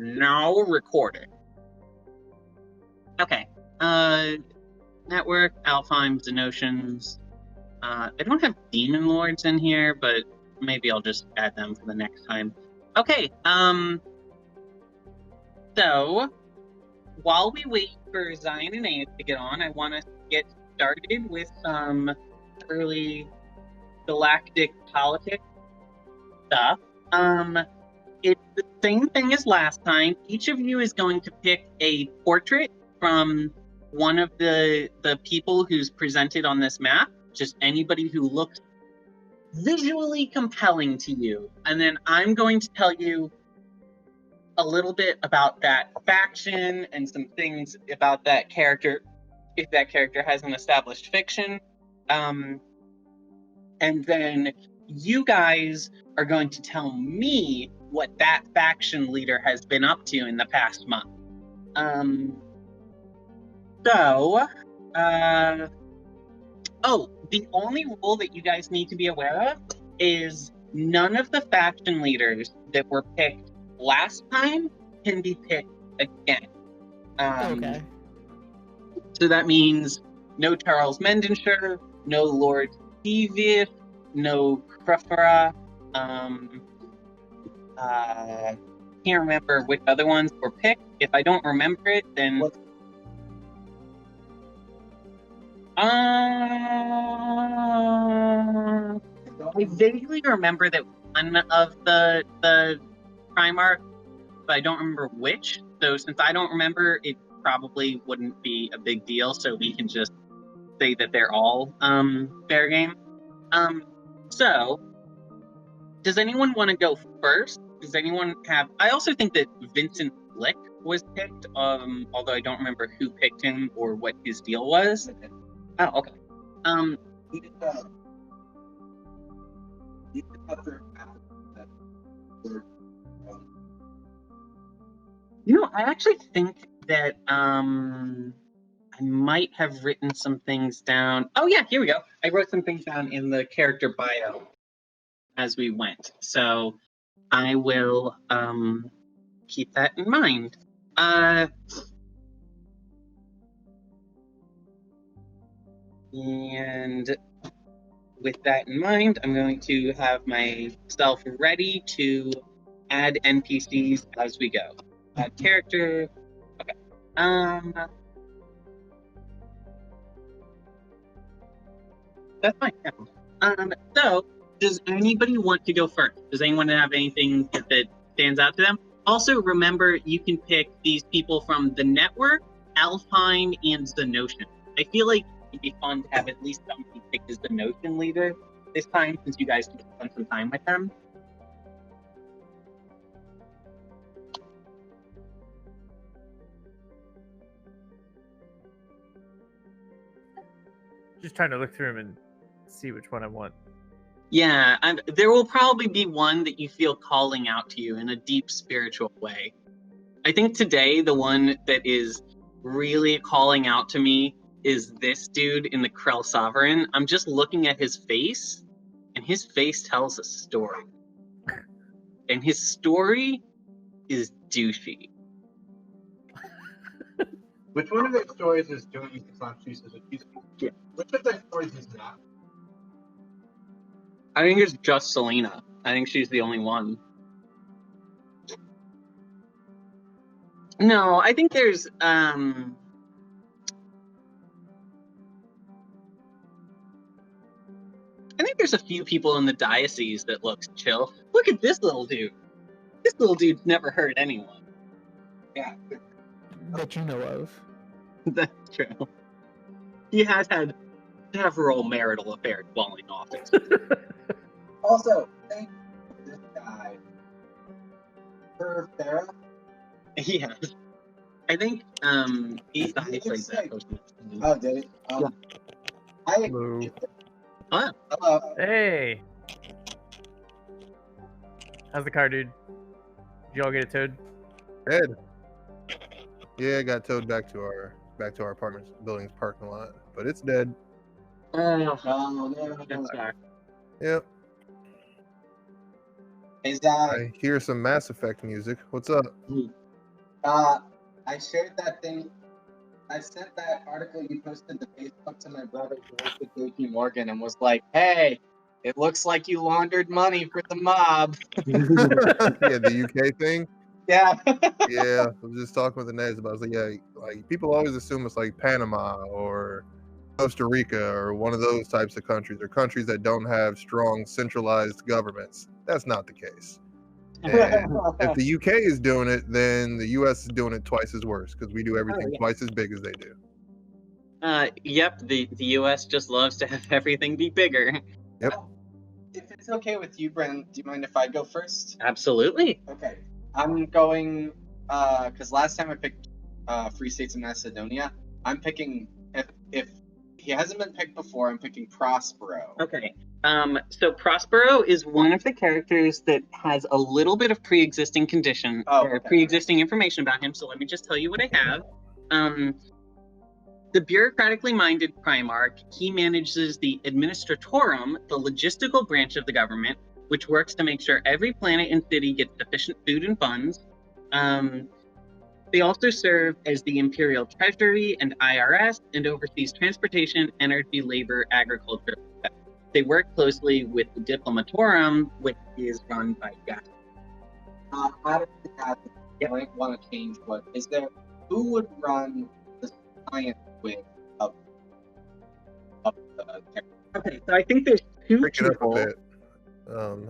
now recording. Okay. Network, Alfheim, Xenotions. I don't have Demon Lords in here, but maybe I'll just add them for the next time. Okay, so while we wait for Zion and Ace to get on, I want to get started with some early galactic politics stuff. It's the same thing as last time. Each of you is going to pick a portrait from one of the people who's presented on this map. Just anybody who looks visually compelling to you. And then I'm going to tell you a little bit about that faction and some things about that character, if that character has an established fiction. And then you guys are going to tell me what that faction leader has been up to in the past month. The only rule that you guys need to be aware of is none of the faction leaders that were picked last time can be picked again. Okay. So that means no Charles Mendenshire, no Lord Devious, no Krufera. Can't remember which other ones were picked. If I don't remember it, then I vaguely remember that one of the Primarch, but I don't remember which. So since I don't remember, it probably wouldn't be a big deal. So we can just say that they're all fair game. So does anyone want to go first? Does anyone have? I also think that Vincent Flick was picked, although I don't remember who picked him or what his deal was. Oh, okay. I actually think that I might have written some things down. Oh yeah, here we go. I wrote some things down in the character bio as we went. So I will keep that in mind. And with that in mind, I'm going to have myself ready to add NPCs as we go. Add character. Okay. That's fine. Yeah. So, does anybody want to go first? Does anyone have anything that stands out to them? Also, remember, you can pick these people from the network, Alfheim, and Xenotion. I feel like it'd be fun to have at least somebody picked as the Notion leader this time, since you guys can spend some time with them. Just trying to look through them and see which one I want. Yeah, there will probably be one that you feel calling out to you in a deep spiritual way. I think today the one that is really calling out to me is this dude in the Krell Sovereign. I'm just looking at his face, and his face tells a story. And his story is douchey. Which one of their stories is doing the proxies as a piece? Yeah. Which of their stories is not? I think it's just Selena. I think she's the only one. No, I think there's I think there's a few people in the diocese that looks chill. Look at this little dude. This little dude's never hurt anyone. Yeah. That you know of. That's true. He has had several marital affairs while in office. Also, thank this guy for Farah. He has. I think he's the high place that person. Oh, did it? Yeah. Hello. Oh. Hello. Hey. How's the car, dude? Did you all get it towed? Ed. Yeah, I got towed back to our apartment building's parking lot, but it's dead. No. That's Sorry. Yep. Is that? I hear some Mass Effect music. What's up? I shared that thing. I sent that article you posted to Facebook to my brother who works at JP Morgan and was like, "Hey, it looks like you laundered money for the mob." Yeah, the UK thing. Yeah. Yeah, I was just talking with the Neds about. I was like, yeah, like people always assume it's like Panama or Costa Rica or one of those types of countries, or countries that don't have strong centralized governments. That's not the case. And if the UK is doing it, then the US is doing it twice as worse because we do everything twice as big as they do. Yep, the US just loves to have everything be bigger. Yep. If it's okay with you, Brent, do you mind if I go first? Absolutely. Okay. I'm going, because last time I picked Free States of Macedonia. I'm picking, if he hasn't been picked before, I'm picking Prospero. Okay. So Prospero is one of the characters that has a little bit of pre-existing condition or pre-existing information about him. So let me just tell you what I have. The bureaucratically minded Primarch, he manages the Administratorum, the logistical branch of the government, which works to make sure every planet and city gets sufficient food and funds. They also serve as the Imperial Treasury and IRS and oversees transportation, energy, labor, agriculture. They work closely with the Diplomatorum, which is run by Gas. Out of the hat, I might want to change what is there. Who would run the science wing of the? Okay, so I think there's two Break it up a people. bit.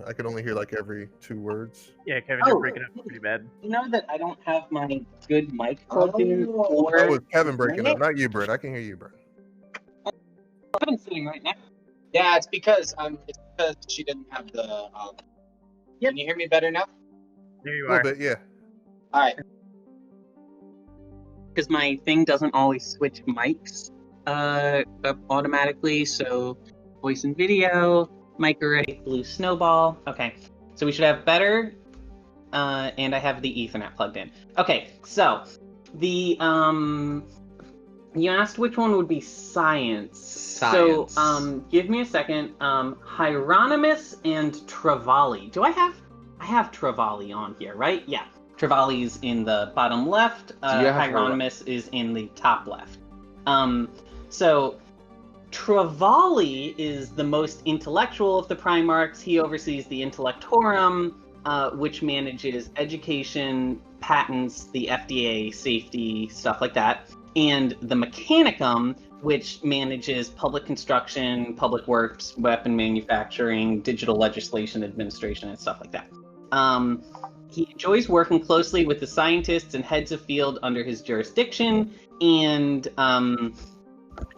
I can only hear like every 2 words. Yeah, Kevin, you're breaking up pretty bad. You know that I don't have my good mic plugged in for. That was Kevin breaking up, not you, Brent. I can hear you, Brent. Kevin's sitting right now. Yeah, it's because she didn't have the. Can you hear me better now? There you A are. little bit, yeah. All right. Because my thing doesn't always switch mics automatically, so voice and video, mic array, blue snowball. Okay, so we should have better, and I have the Ethernet plugged in. Okay, so the you asked which one would be science. So give me a second. Hieronious and Travali. Do I have Travali on here, right? Yeah. Travali's in the bottom left. Hieronious is in the top left. So Travali is the most intellectual of the Primarchs. He oversees the Intellectorum, which manages education, patents, the FDA, safety, stuff like that, and the Mechanicum, which manages public construction, public works, weapon manufacturing, digital legislation administration, and stuff like that. He enjoys working closely with the scientists and heads of field under his jurisdiction, and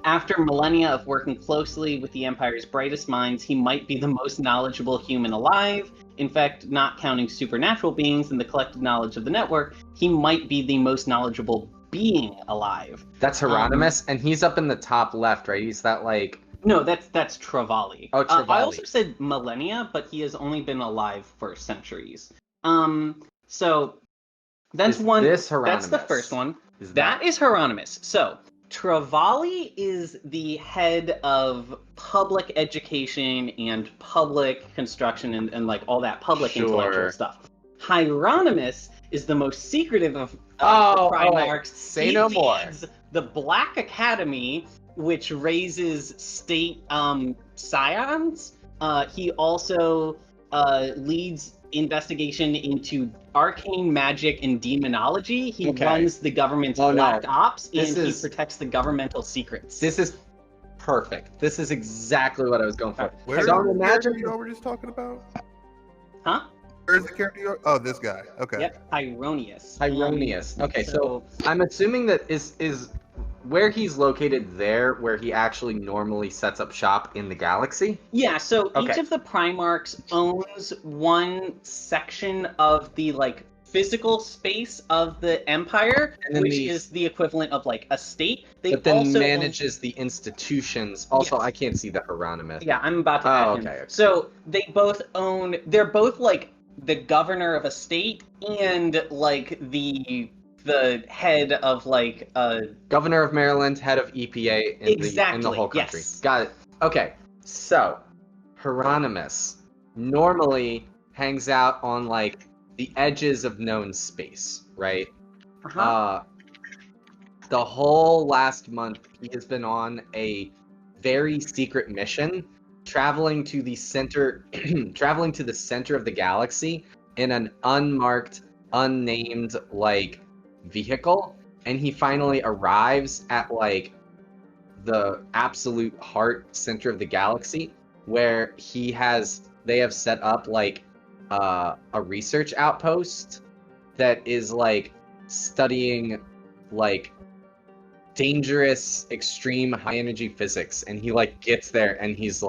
after millennia of working closely with the Empire's brightest minds, he might be the most knowledgeable human alive. In fact, not counting supernatural beings and the collective knowledge of the network, he might be the most knowledgeable being alive. That's Hieronymus, and he's up in the top left, right? He's that like... No, that's Travali. Oh, Travali. I also said millennia, but he has only been alive for centuries. So that's one. This Hieronymus? That's the first one. That is Hieronymus. So Travali is the head of public education and public construction and like all that public intellectual stuff. Hieronymus is the most secretive of the Primarchs. Say no more. The Black Academy, which raises state scions. He also leads investigation into arcane magic and demonology. He runs the government's black ops, and he protects the governmental secrets. This is perfect. This is exactly what I was going for. Where's the character you were just talking about? Huh? Where's the character? Oh, this guy. Okay. Yep, Hieronious. Hieronious. Okay, so I'm assuming that is where he's located there where he actually normally sets up shop in the galaxy? Yeah, so each of the Primarchs owns one section of the like physical space of the Empire, which is the equivalent of like a state. But then also manages the institutions. Also, I can't see the Hieronymus. Yeah, I'm about to add him. Okay. So they both own, they're both like the governor of a state and like the head of like governor of Maryland, head of EPA in the whole country. Yes. Got it. Okay, so Hieronymus normally hangs out on like the edges of known space, right? The whole last month, he has been on a very secret mission, traveling to the center, traveling to the center of the galaxy in an unmarked, unnamed vehicle, and he finally arrives at the absolute heart center of the galaxy, where they have set up a research outpost that is studying dangerous, extreme high energy physics. And he gets there and he's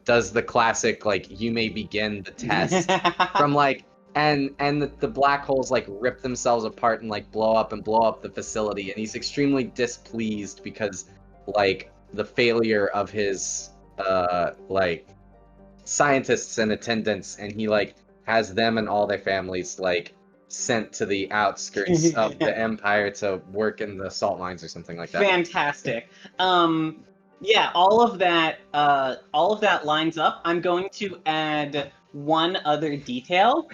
does the classic you may begin the test from and the black holes rip themselves apart and blow up the facility, and he's extremely displeased because the failure of his scientists and attendants, and he has them and all their families sent to the outskirts of the empire to work in the salt mines or something like that. Fantastic. Yeah, all of that lines up. I'm going to add one other detail.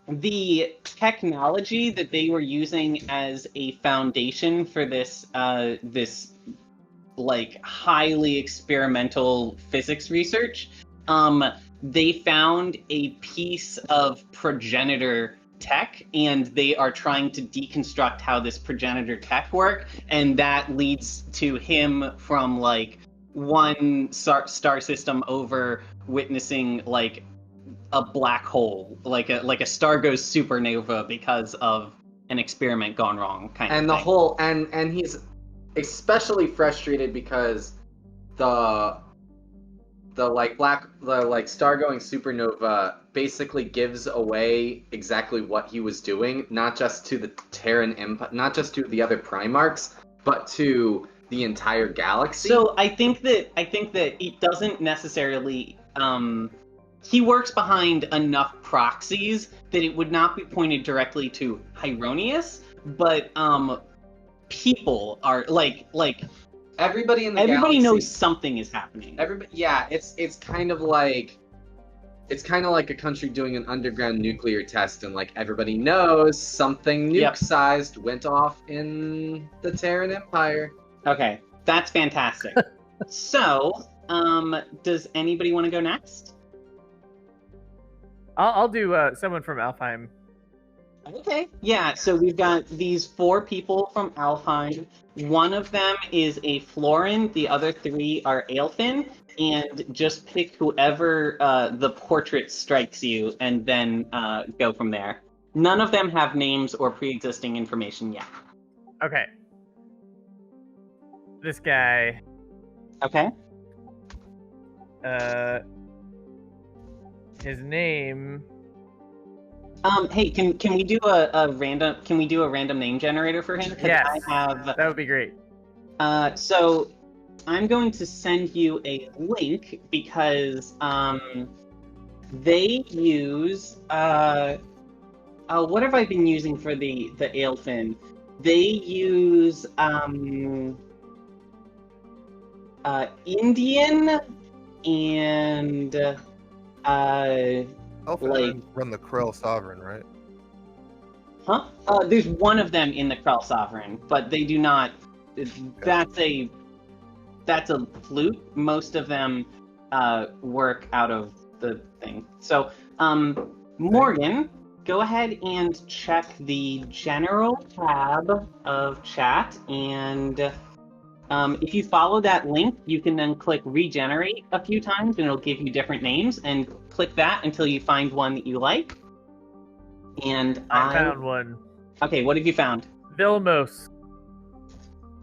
The technology that they were using as a foundation for this highly experimental physics research, they found a piece of progenitor tech, and they are trying to deconstruct how this progenitor tech work, and that leads to him from one star system over witnessing a black hole, like a star goes supernova because of an experiment gone wrong kind of thing. And he's especially frustrated because the star going supernova basically gives away exactly what he was doing, not just to the Terran Empire, not just to the other Primarchs, but to the entire galaxy. So I think that it doesn't necessarily. He works behind enough proxies that it would not be pointed directly to Hieronious, but people are everybody in the everybody galaxy knows something is happening. It's kind of like a country doing an underground nuclear test, and everybody knows something nuke-sized went off in the Terran Empire. Okay, that's fantastic. So, does anybody want to go next? I'll do someone from Alfheim. Okay. Yeah, so we've got these 4 people from Alfheim. One of them is a Florin, the other 3 are Aelfinn, and just pick whoever the portrait strikes you, and then go from there. None of them have names or pre-existing information yet. Okay. This guy. Okay. His name. Hey, can we do a random name generator for him? Yes. That would be great. So I'm going to send you a link because they use what have I been using for the Aelfinn? They use Indian and Alfheim run the Krell Sovereign, right? Huh? There's one of them in the Krell Sovereign, but they do not. That's a flute. Most of them work out of the thing. So, Morgan, go ahead and check the general tab of chat, and if you follow that link, you can then click regenerate a few times, and it'll give you different names, and click that until you find one that you like. And I found one. Okay, what have you found? Vilmos.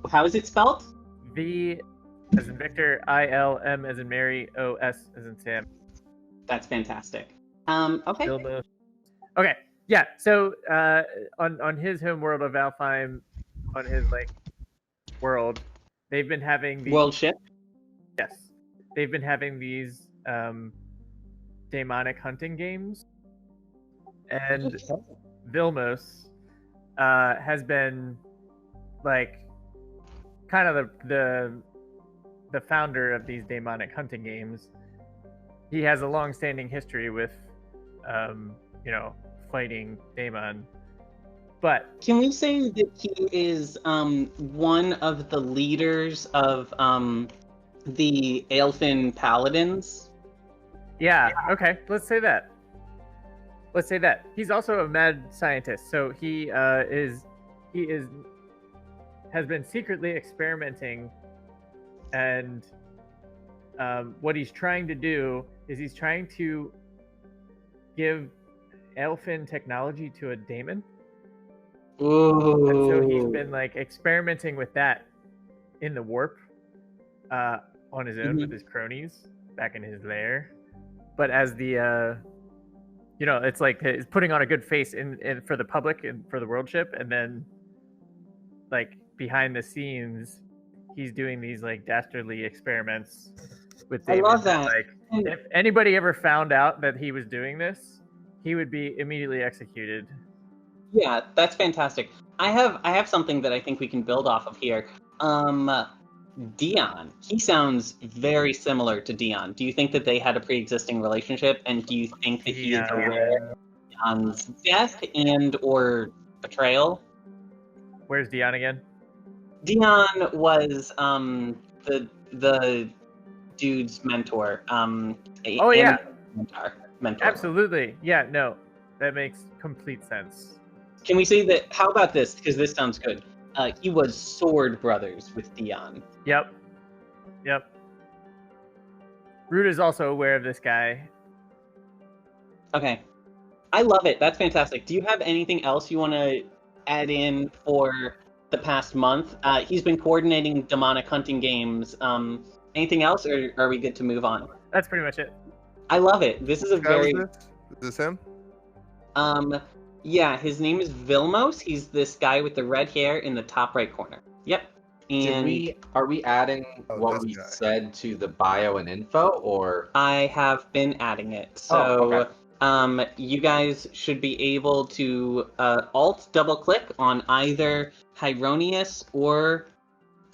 How is it spelled? V as in Victor, I-L-M as in Mary, O-S as in Sam. That's fantastic. Okay. Vilmos. Okay, yeah, so on his home world of Alfheim, on his world, they've been having these... World ship? Yes. They've been having these demonic hunting games. And Vilmos has been kind of the founder of these demonic hunting games. He has a long-standing history with fighting Daemon, But Can we say that he is one of the leaders of the Aelfinn Paladins? yeah, okay, let's say that. Let's say that. He's also a mad scientist, so he has been secretly experimenting, and what he's trying to do is he's trying to give Aelfinn technology to a daemon. Ooh. And so he's been like experimenting with that in the warp on his own with his cronies back in his lair. But as the it's like he's putting on a good face in for the public and for the world ship, and then like behind the scenes he's doing these like dastardly experiments with I Daemon. love that. Like if anybody ever found out that he was doing this, he would be immediately executed. Yeah, that's fantastic. I have something that I think we can build off of here. Dion. He sounds very similar to Dion. Do you think that they had a pre-existing relationship, and do you think that he is aware of Dion's death and or betrayal? Where's Dion again? Dion was the dude's mentor. Oh yeah, mentor. Absolutely. Yeah, no, that makes complete sense. Can we say that? How about this? Because this sounds good. He was sword brothers with Dion. Yep. Root is also aware of this guy. Okay. I love it. That's fantastic. Do you have anything else you want to add in for the past month? He's been coordinating demonic hunting games. Anything else, or are we good to move on? That's pretty much it. I love it. This is a very... Is this him? Yeah, his name is Vilmos. He's this guy with the red hair in the top right corner. Yep. And Are we adding what we said to the bio and info, or? I have been adding it. So, okay. You guys should be able to alt double click on either Hieronious or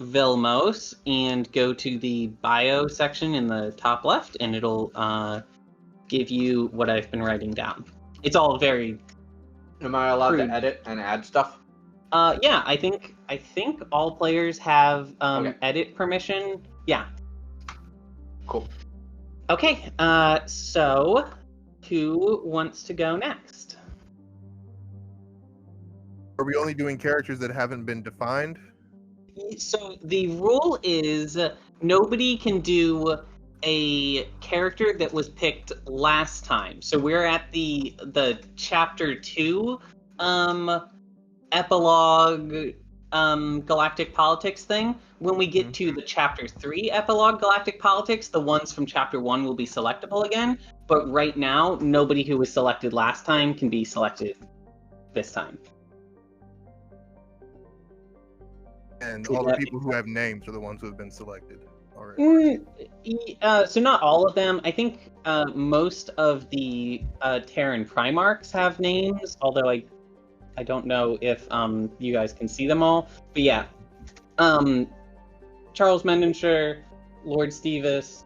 Vilmos and go to the bio section in the top left, and it'll give you what I've been writing down. It's all very... Am I allowed to edit and add stuff? Yeah, I think all players have Okay. edit permission. Yeah. Cool. Okay, so who wants to go next? Are we only doing characters that haven't been defined? So the rule is nobody can do a character that was picked last time. So we're at the chapter 2 epilogue galactic politics thing. When we get to the chapter 3 epilogue galactic politics, the ones from chapter 1 will be selectable again. But right now, nobody who was selected last time can be selected this time. And all the people who have names are the ones who have been selected already. So not all of them. I think most of the Terran Primarchs have names, although I don't know if you guys can see them all. But yeah, Charles Mendenshire, Lord Stevis,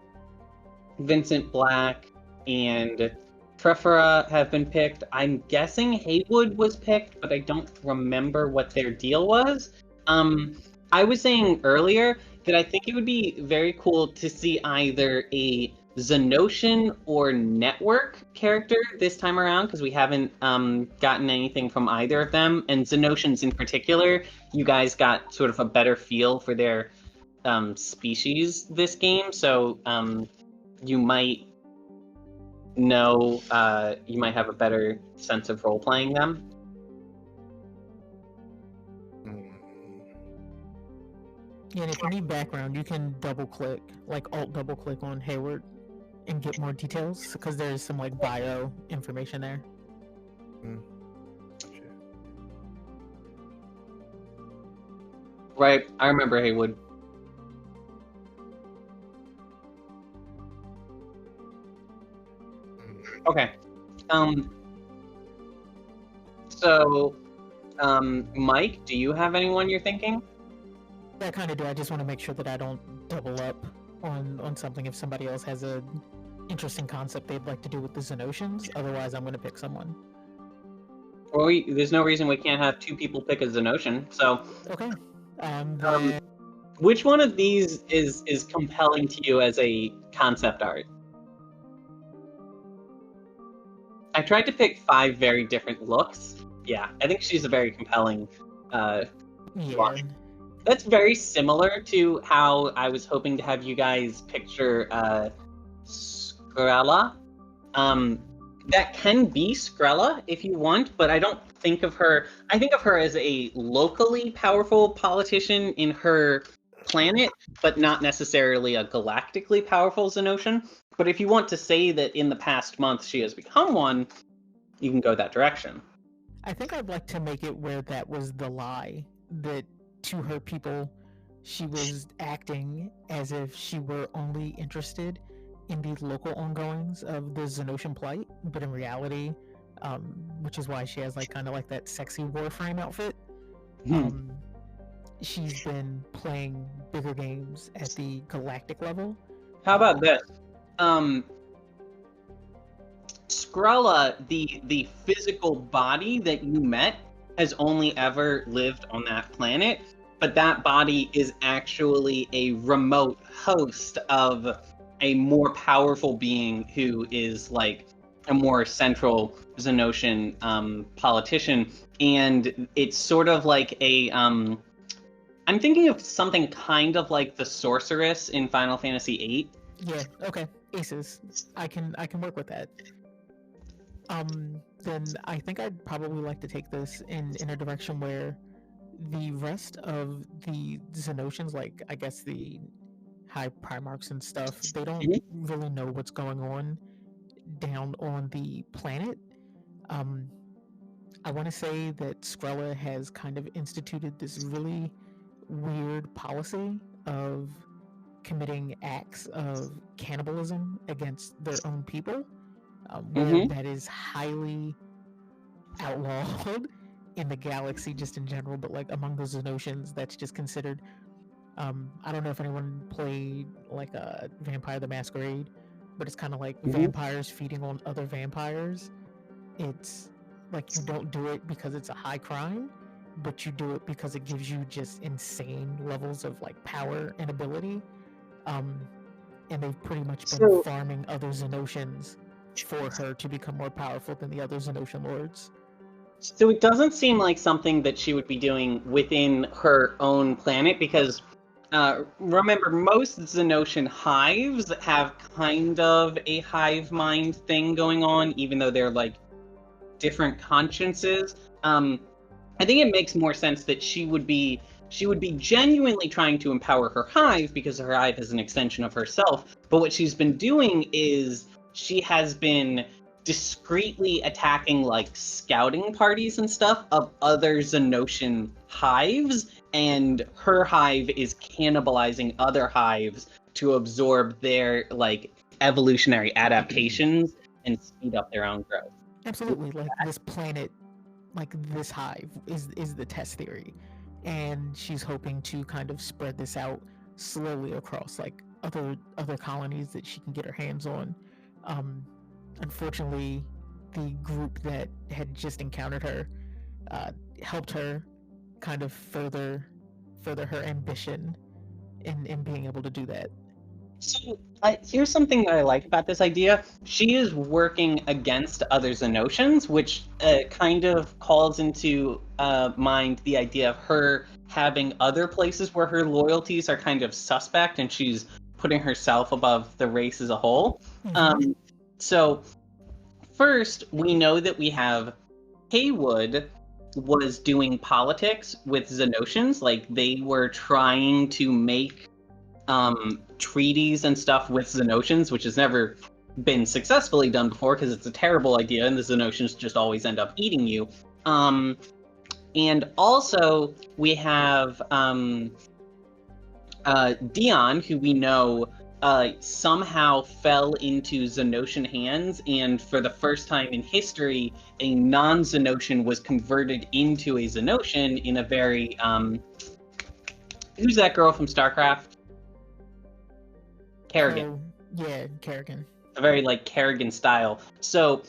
Vincent Black, and Trefera have been picked. I'm guessing Haywood was picked, but I don't remember what their deal was. I was saying earlier that I think it would be very cool to see either a Xenocian or Network character this time around, because we haven't gotten anything from either of them. And Xenocians in particular, you guys got sort of a better feel for their species this game, so you might know, you might have a better sense of role-playing them. Yeah, and if you need background, you can double-click, like alt double-click on Hayward and get more details, because there's some like bio information there. Right, I remember Haywood. Okay. So, Mike, do you have anyone you're thinking? Yeah, I kind of do. I just want to make sure that I don't double up on something if somebody else has a interesting concept they'd like to do with the Xenocians. Otherwise, I'm going to pick someone. Or there's no reason we can't have 2 people pick a Xenocian. So, Okay. Then which one of these is compelling to you as a concept art? I tried to pick 5 very different looks. Yeah, I think she's a very compelling yeah. That's very similar to how I was hoping to have you guys picture Skrella. That can be Skrella if you want, but I don't think of her. I think of her as a locally powerful politician in her planet, but not necessarily a galactically powerful Xenocian. But if you want to say that in the past month she has become one, you can go that direction. I think I'd like to make it where that was the lie, that to her people, she was acting as if she were only interested in the local ongoings of the Xenocian plight, but in reality, which is why she has like kind of like that sexy Warframe outfit. She's been playing bigger games at the galactic level. How about this? Skrella, the physical body that you met, has only ever lived on that planet, but that body is actually a remote host of a more powerful being who is like a more central Xenocian politician, and it's sort of like a I'm thinking of something kind of like the sorceress in Final Fantasy VIII. Yeah, okay. Aces. I can work with that. Then I think I'd probably like to take this in a direction where the rest of the Xenocians, like I guess the High Primarchs and stuff, they don't really know what's going on down on the planet. I want to say that Skrella has kind of instituted this really weird policy of committing acts of cannibalism against their own people, where that is highly outlawed in the galaxy just in general, but like among the Xenocians, that's just considered. I don't know if anyone played like a Vampire the Masquerade, but it's kind of like vampires feeding on other vampires. It's like you don't do it because it's a high crime, but you do it because it gives you just insane levels of like power and ability. And they've pretty much been farming other Xenocians for her to become more powerful than the other Xenocian lords. So it doesn't seem like something that she would be doing within her own planet, because remember, most Xenocian hives have kind of a hive mind thing going on, even though they're like different consciences. I think it makes more sense that she would be genuinely trying to empower her hive, because her hive is an extension of herself. But what she's been doing is she has been discreetly attacking like scouting parties and stuff of other Xenocian hives, and her hive is cannibalizing other hives to absorb their like evolutionary adaptations and speed up their own growth. Absolutely, like this planet, like this hive is the test theory, and she's hoping to kind of spread this out slowly across like other colonies that she can get her hands on. Unfortunately, the group that had just encountered her helped her kind of further her ambition in being able to do that. So here's something that I like about this idea. She is working against other Xenocians, which kind of calls into mind the idea of her having other places where her loyalties are kind of suspect, and she's putting herself above the race as a whole. So first, we know that we have Haywood was doing politics with Xenocians. Like, they were trying to make treaties and stuff with Xenocians, which has never been successfully done before because it's a terrible idea and the Xenocians just always end up eating you. And also, we have Dion, who we know somehow fell into Xenocian hands, and for the first time in history, a non-Xenocian was converted into a Xenocian in a very who's that girl from StarCraft? Kerrigan. Yeah, Kerrigan. A very like Kerrigan style. So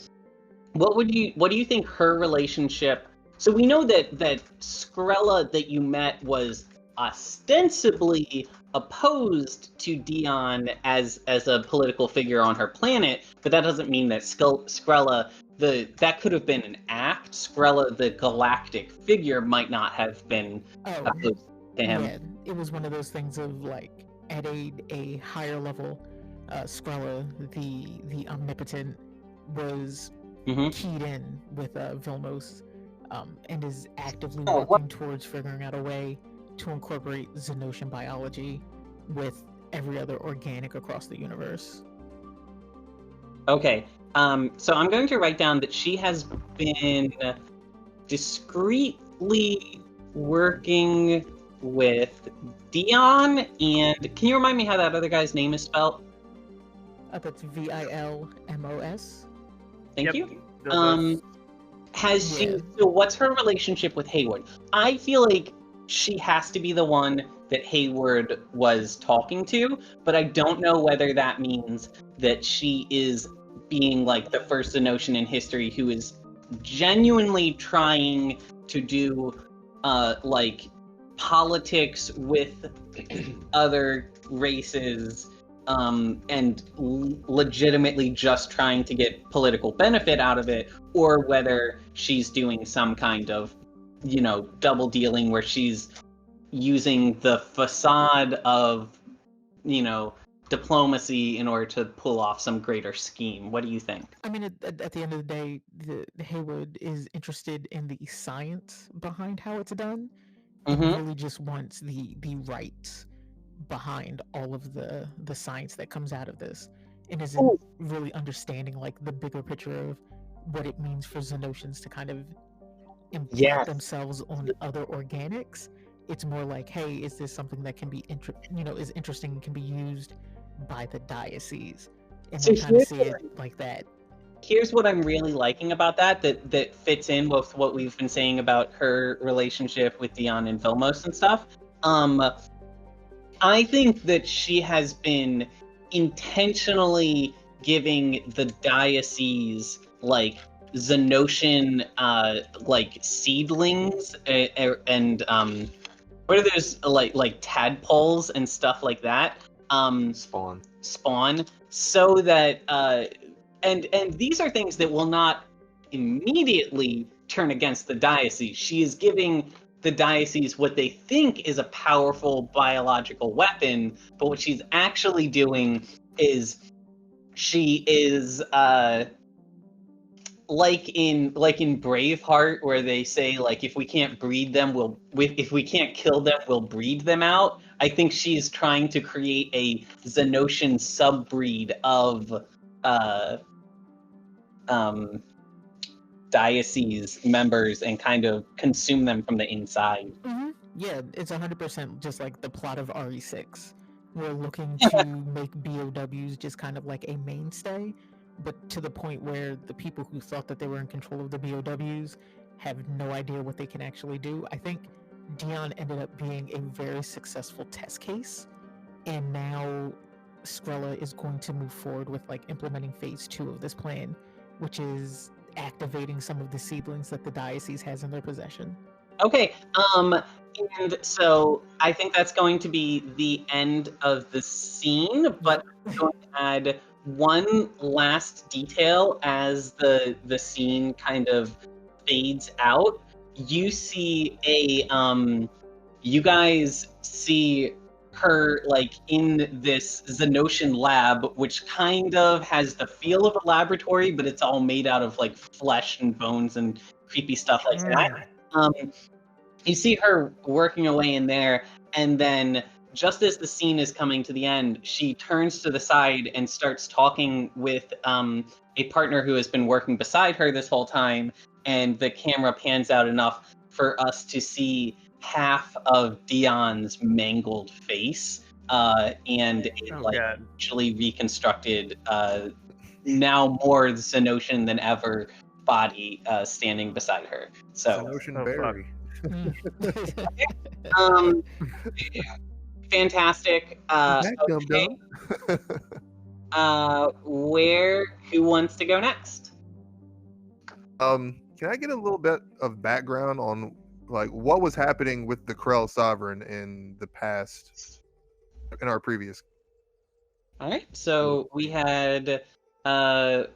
What do you think her relationship? So we know that Skrella that you met was ostensibly opposed to Dion as a political figure on her planet, but that doesn't mean that Skrella that could have been an act. Skrella, the galactic figure, might not have been opposed to him. Yeah, it was one of those things of like at a higher level, Skrella, the omnipotent, was keyed in with Vilmos, and is actively working towards figuring out a way to incorporate Xenosian biology with every other organic across the universe. Okay, so I'm going to write down that she has been discreetly working with Dion, and can you remind me how that other guy's name is spelled? That's Vilmos. Thank you. Has she? So, what's her relationship with Hayward? I feel like she has to be the one that Hayward was talking to, but I don't know whether that means that she is being like the first Xenosian in history who is genuinely trying to do like politics with other races, and legitimately just trying to get political benefit out of it, or whether she's doing some kind of, double dealing where she's using the facade of, diplomacy in order to pull off some greater scheme. What do you think? I mean, at the end of the day, Hayward is interested in the science behind how it's done, and really just wants the rights behind all of the science that comes out of this, and isn't really understanding like the bigger picture of what it means for Xenosians to kind of implant themselves on other organics. It's more like, hey, is this something that can be is interesting and can be used by the diocese, and so kind of see it like that. Here's what I'm really liking about that fits in with what we've been saying about her relationship with Dion and Vilmos and stuff. I think that she has been intentionally giving the diocese like Xenosian like seedlings and what are those like tadpoles and stuff like that, spawn, so that and these are things that will not immediately turn against the diocese. She is giving the diocese what they think is a powerful biological weapon, but what she's actually doing is she is like in Braveheart, where they say like if we can't breed them, if we can't kill them, we'll breed them out. I think she's trying to create a Xenosian subbreed of diocese members and kind of consume them from the inside. Yeah, it's 100% just like the plot of RE6. We're looking to make BOWs just kind of like a mainstay, but to the point where the people who thought that they were in control of the BOWs have no idea what they can actually do. I think Dion ended up being a very successful test case, and now Skrella is going to move forward with like implementing phase 2 of this plan, which is activating some of the seedlings that the diocese has in their possession. Okay, and so I think that's going to be the end of the scene, but I'm going to add one last detail as the scene kind of fades out. You see you guys see her like in this Xenosian lab, which kind of has the feel of a laboratory, but it's all made out of like flesh and bones and creepy stuff like that. You see her working away in there, and then just as the scene is coming to the end, she turns to the side and starts talking with a partner who has been working beside her this whole time, and the camera pans out enough for us to see half of Dion's mangled face, and actually reconstructed, now more Xenosian than ever, body standing beside her. So Xenosian berry. Fantastic. Okay. Who wants to go next? Can I get a little bit of background on like what was happening with the Krell Sovereign in the past, in our previous? All right, so we had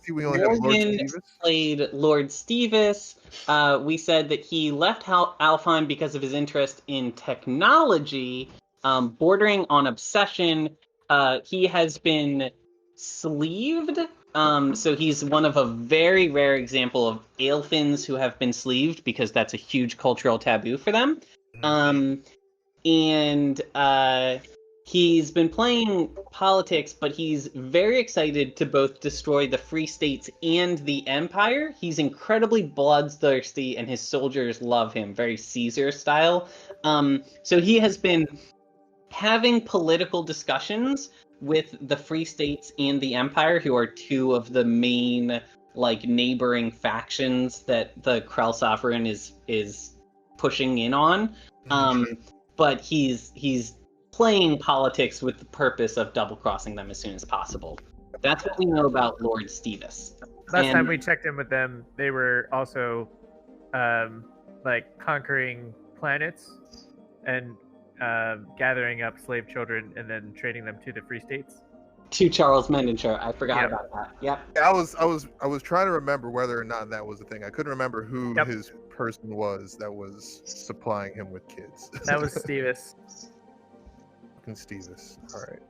See, we only have Lord Morgan Stevis. played Lord Stevis. We said that he left Alfheim because of his interest in technology, bordering on obsession. He has been sleeved. So he's one of a very rare example of Aelfinns who have been sleeved because that's a huge cultural taboo for them. And he's been playing politics, but he's very excited to both destroy the Free States and the Empire. He's incredibly bloodthirsty, and his soldiers love him, very Caesar style. So he has been having political discussions with the Free States and the Empire, who are two of the main like neighboring factions that the Krell Sovereign is pushing in on. But he's playing politics with the purpose of double crossing them as soon as possible. That's what we know about Lord Stevis. Last time we checked in with them, they were also like conquering planets and gathering up slave children and then trading them to the Free States. To Charles Mendenshire. I forgot about that. Yep. I was trying to remember whether or not that was a thing. I couldn't remember who his person was that was supplying him with kids. That was Stevis. Fucking Stevis. All right.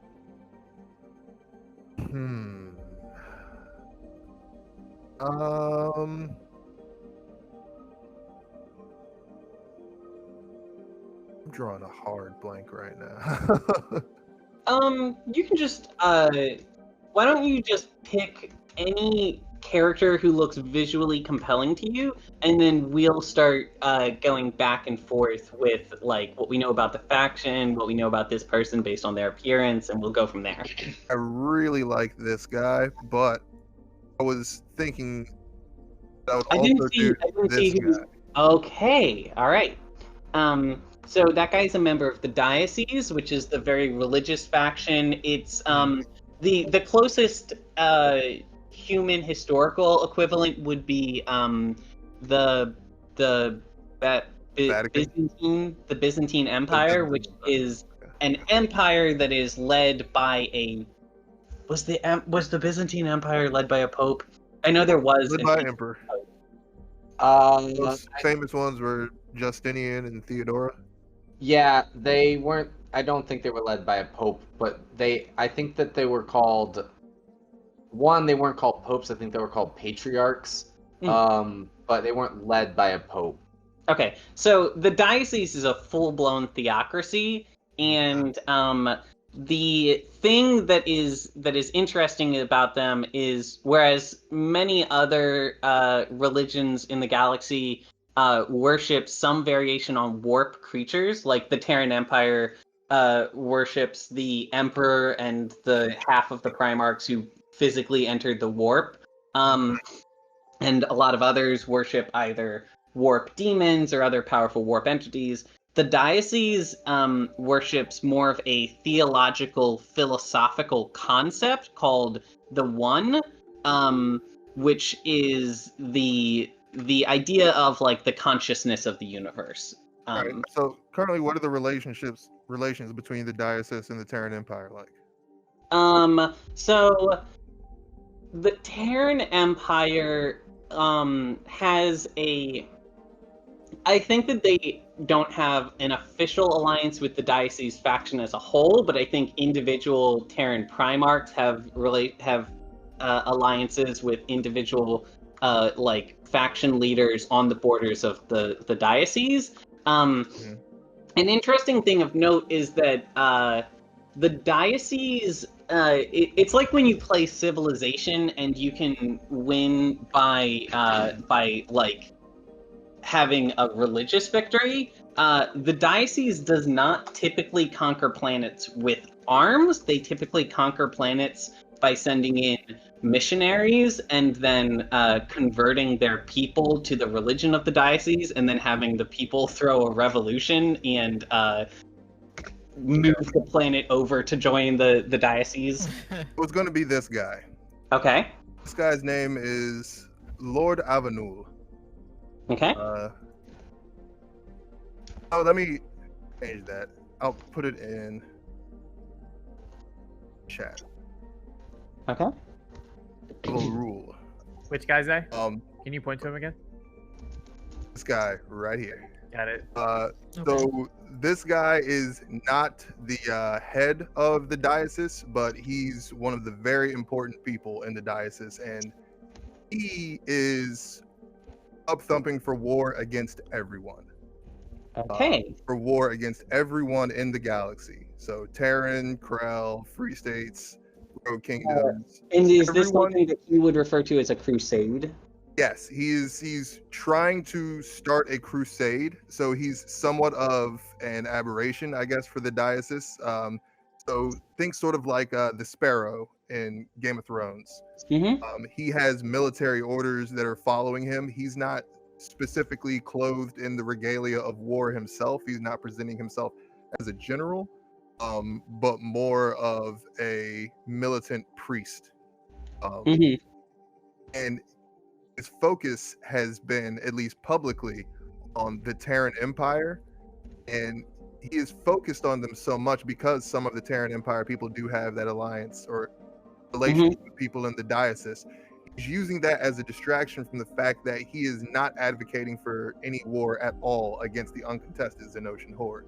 I'm drawing a hard blank right now. You can just why don't you just pick any character who looks visually compelling to you, and then we'll start going back and forth with like what we know about the faction, what we know about this person based on their appearance, and we'll go from there. I really like this guy, but I was thinking I didn't see who. Okay, all right. So that guy's a member of the Diocese, which is the very religious faction. It's the closest human historical equivalent would be the Byzantine Empire, which is an empire that is led by a was the Byzantine Empire led by a pope? I know there was led by emperor. Those famous ones were Justinian and Theodora. Yeah, they weren't. I don't think they were led by a pope, but I think that they were called. One, they weren't called popes. I think they were called patriarchs. But they weren't led by a pope. Okay, so the diocese is a full-blown theocracy, and the thing that is interesting about them is, whereas many other religions in the galaxy worship some variation on warp creatures, like the Terran Empire worships the Emperor and the half of the Primarchs who physically entered the warp, and a lot of others worship either warp demons or other powerful warp entities. The diocese worships more of a theological, philosophical concept called the One, which is the idea of like the consciousness of the universe. Right. So currently, what are the relations between the diocese and the Terran Empire like? So the Terran Empire has I think that they don't have an official alliance with the Diocese faction as a whole, but I think individual Terran Primarchs have alliances with individual like faction leaders on the borders of the Diocese. An interesting thing of note is that the Diocese, it's like when you play Civilization and you can win by like having a religious victory. The Diocese does not typically conquer planets with arms. They typically conquer planets by sending in missionaries and then converting their people to the religion of the Diocese, and then having the people throw a revolution and move the planet over to join the Diocese. It was going to be this guy. Okay. This guy's name is Lord Avanul. Okay. Let me change that. I'll put it in chat. Okay. Rule. Which guy's that? Um, Can you point to him again? this guy right here. Got it. So this guy is not the head of the diocese, but he's one of the very important people in the diocese, and he is up thumping for war against everyone. Okay. For war against everyone in the galaxy. So Terran, Krell, Free States, Rogue Kingdoms. And is this everyone- something that you would refer to as a crusade? Yes, he's trying to start a crusade. So he's somewhat of an aberration, I guess, for the diocese. So think sort of like the Sparrow in Game of Thrones. Mm-hmm. He has military orders that are following him. He's not specifically clothed in the regalia of war himself. He's not presenting himself as a general, but more of a militant priest. And his focus has been, at least publicly, on the Terran Empire. And he is focused on them so much because some of the Terran Empire people do have that alliance or relationship with people in the diocese. He's using that as a distraction from the fact that he is not advocating for any war at all against the uncontested Xenocian horde.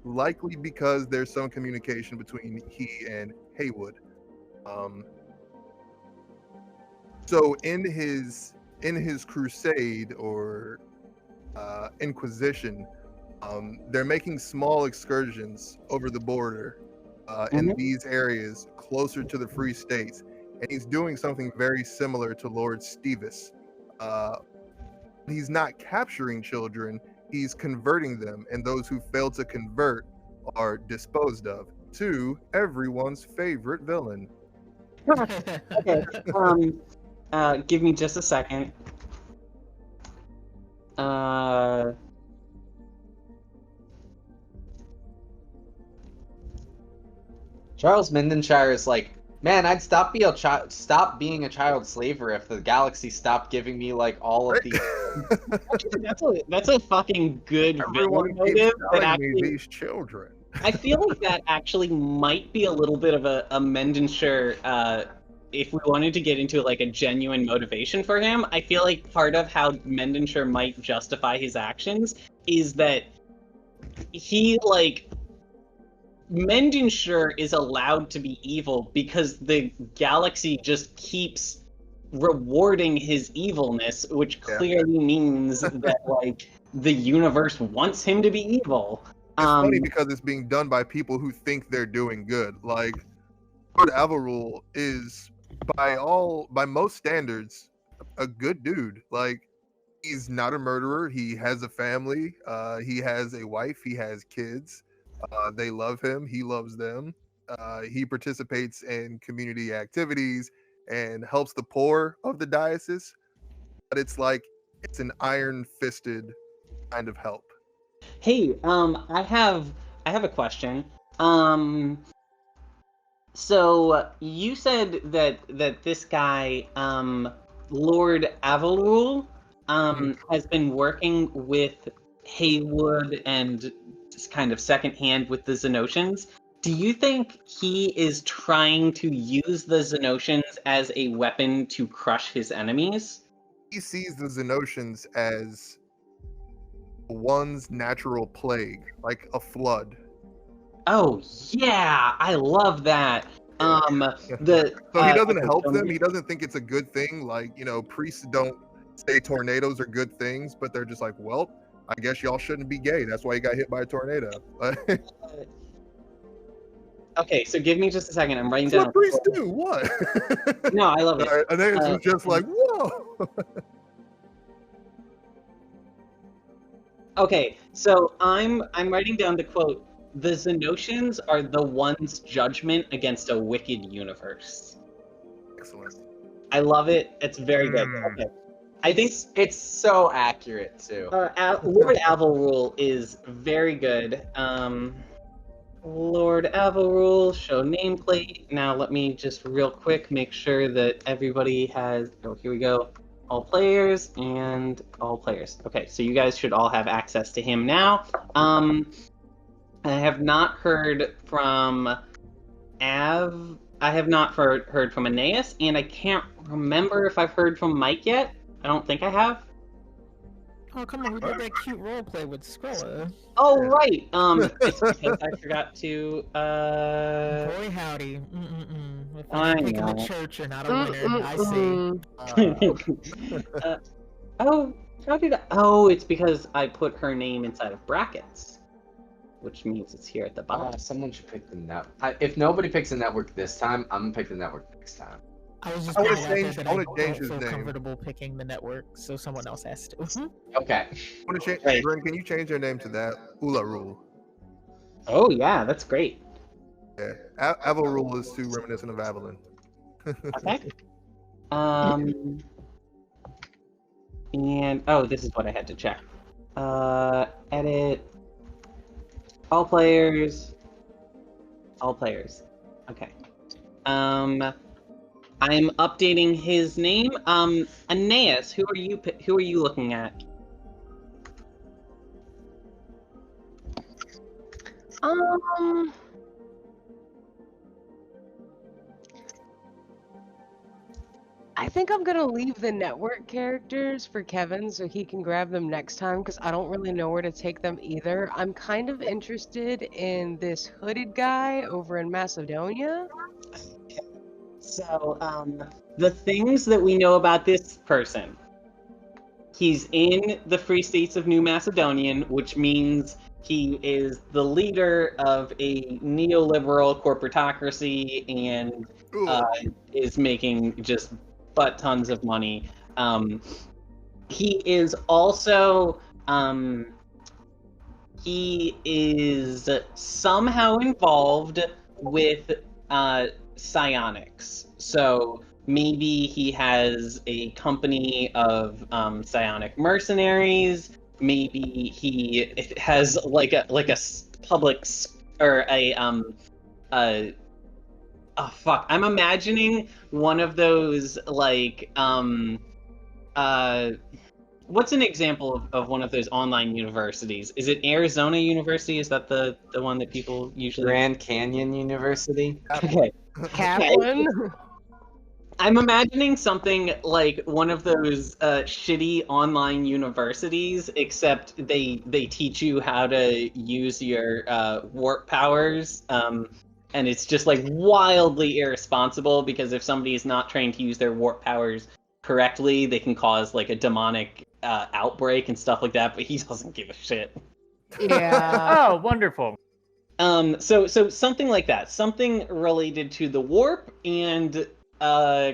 Likely because there's some communication between he and Haywood. So in his crusade or inquisition, they're making small excursions over the border in these areas closer to the Free States. And he's doing something very similar to Lord Stevis. He's not capturing children, he's converting them, and those who fail to convert are disposed of to everyone's favorite villain. Okay. Give me just a second. Charles Mindenshire is like, man, I'd stop being a child slaver if the galaxy stopped giving me like all of these. That's a fucking good Everyone villain keeps motive. That telling me actually, these children. I feel like that actually might be a little bit of a Mendenshire. If we wanted to get into like a genuine motivation for him, I feel like part of how Mendenshire might justify his actions is that he Mendenshire is allowed to be evil because the galaxy just keeps rewarding his evilness, which clearly means that like the universe wants him to be evil. It's funny because it's being done by people who think they're doing good. Like Lord Avalrul is by most standards a good dude. Like he's not a murderer. He has a family. He has a wife. He has kids. They love him. He loves them. He participates in community activities and helps the poor of the diocese. But it's like it's an iron-fisted kind of help. Hey, I have a question. So you said that this guy, Lord Avalrul, has been working with Haywood and just kind of secondhand with the Xenocians. Do you think he is trying to use the Xenocians as a weapon to crush his enemies? He sees the Xenocians as one's natural plague, like a flood. Oh yeah, I love that. So he doesn't help them. He doesn't think it's a good thing. Like, priests don't say tornadoes are good things, but they're just like, well, I guess y'all shouldn't be gay. That's why he got hit by a tornado. Okay, so give me just a second. I'm writing That's down. what priests do. What? No, I love it. And then it's just like, whoa. Okay, so I'm writing down the quote. The Xenocians are the one's judgment against a wicked universe. Excellent. I love it. It's very good. Okay. I think it's so accurate too. Lord Avalrul is very good. Lord Avalrul, show nameplate. Now let me just real quick make sure that everybody has. Oh, here we go. All players and all players. Okay, so you guys should all have access to him now. I have not heard from Av. I have not heard from Aeneas, and I can't remember if I've heard from Mike yet. I don't think I have. Oh, come on, we did that cute role play with Skrilla. Oh, right. It's because I forgot to. Boy, howdy. If I I pick him know. a church or not a winner, I see. Oh, how did I? Oh, it's because I put her name inside of brackets, which means it's here at the bottom. Someone should pick the network. If nobody picks the network this time, I'm gonna pick the network next time. I was just I wanna putting it out there change- that I I wanna don't change his feel name. comfortable picking the network, so someone else has to. Okay. I want to change. Right. Brent, can you change your name to that? Ula rule. Oh yeah, that's great. Yeah. Aval rule is too reminiscent of Avalon. Okay. And oh, this is what I had to check. Edit. All players. All players. Okay. I'm updating his name. Aeneas, who are you looking at? I think I'm gonna leave the network characters for Kevin so he can grab them next time because I don't really know where to take them either. I'm kind of interested in this hooded guy over in Macedonia. So, the things that we know about this person. He's in the Free States of New Macedonian, which means he is the leader of a neoliberal corporatocracy and is making just butt tons of money. He is also he is somehow involved with psionics. So maybe he has a company of psionic mercenaries. Maybe he has like a public or a oh fuck! I'm imagining one of those like what's an example of one of those online universities? Is it Arizona University? Is that the one that people usually? Grand Canyon University. Okay. Kaplan. I'm imagining something like one of those shitty online universities, except they teach you how to use your warp powers, and it's just like wildly irresponsible because if somebody is not trained to use their warp powers correctly, they can cause like a demonic outbreak and stuff like that. But he doesn't give a shit. Yeah. Oh, wonderful. So something like that, something related to the warp and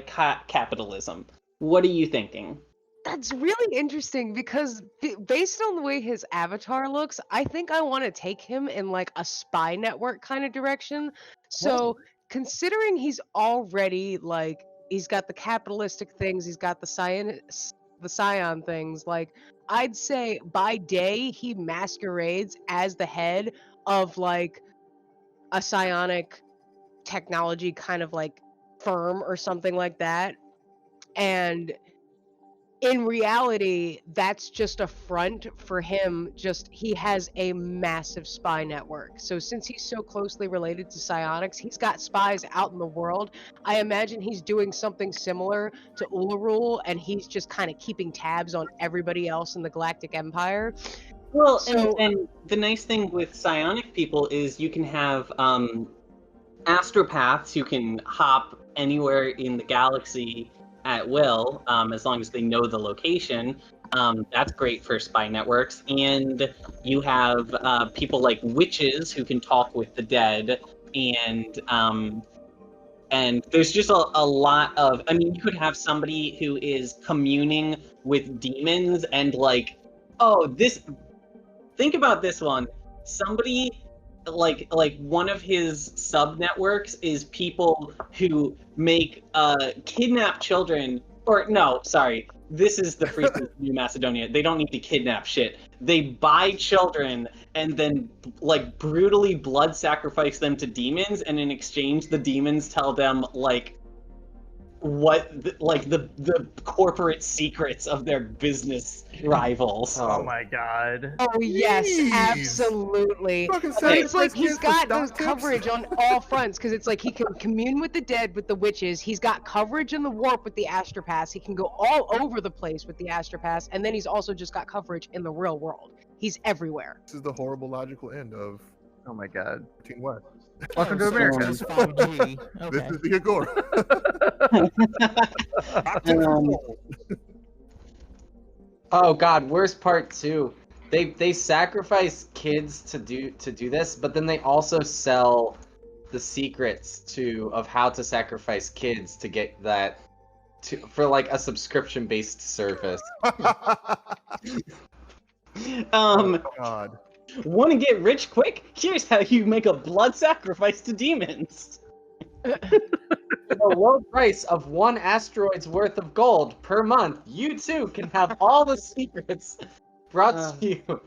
capitalism. What are you thinking? That's really interesting because based on the way his avatar looks, I think I want to take him in like a spy network kind of direction. So considering he's already like he's got the capitalistic things, he's got the scion things, like I'd say by day he masquerades as the head of like a psionic technology kind of like firm or something like that. And in reality, that's just a front for him. Just he has a massive spy network. So since he's so closely related to psionics, he's got spies out in the world. I imagine he's doing something similar to Ularul, and he's just kind of keeping tabs on everybody else in the Galactic Empire. Well, So- and the nice thing with psionic people is you can have astropaths who can hop anywhere in the galaxy at will, as long as they know the location. That's great for spy networks. And you have people like witches who can talk with the dead, and there's just a lot of. I mean, you could have somebody who is communing with demons, and like, oh, this. Think about this one. Somebody. Like one of his sub networks is people who make kidnap children, or no, sorry, this is the Free State of New Macedonia. They don't need to kidnap shit. They buy children and then like brutally blood sacrifice them to demons, and in exchange the demons tell them like the corporate secrets of their business rivals. Oh my god. Oh yes, Jeez. absolutely. Fucking But it's like sacrifice he's kids for got stock those tips? coverage on all fronts because it's like he can commune with the dead with the witches. He's got coverage in the warp with the Astropass. He can go all over the place with the Astropass, and then he's also just got coverage in the real world. He's everywhere. This is the horrible logical end of Oh my god. Team West. Welcome to so America. it's 5G. This Okay. is the Agora. Oh god, worst part too. They sacrifice kids to do this, but then they also sell the secrets of how to sacrifice kids to get that for like a subscription based service. God. Want to get rich quick? Here's how you make a blood sacrifice to demons. For the low price of 1 asteroid's worth of gold per month, you too can have all the secrets brought to you.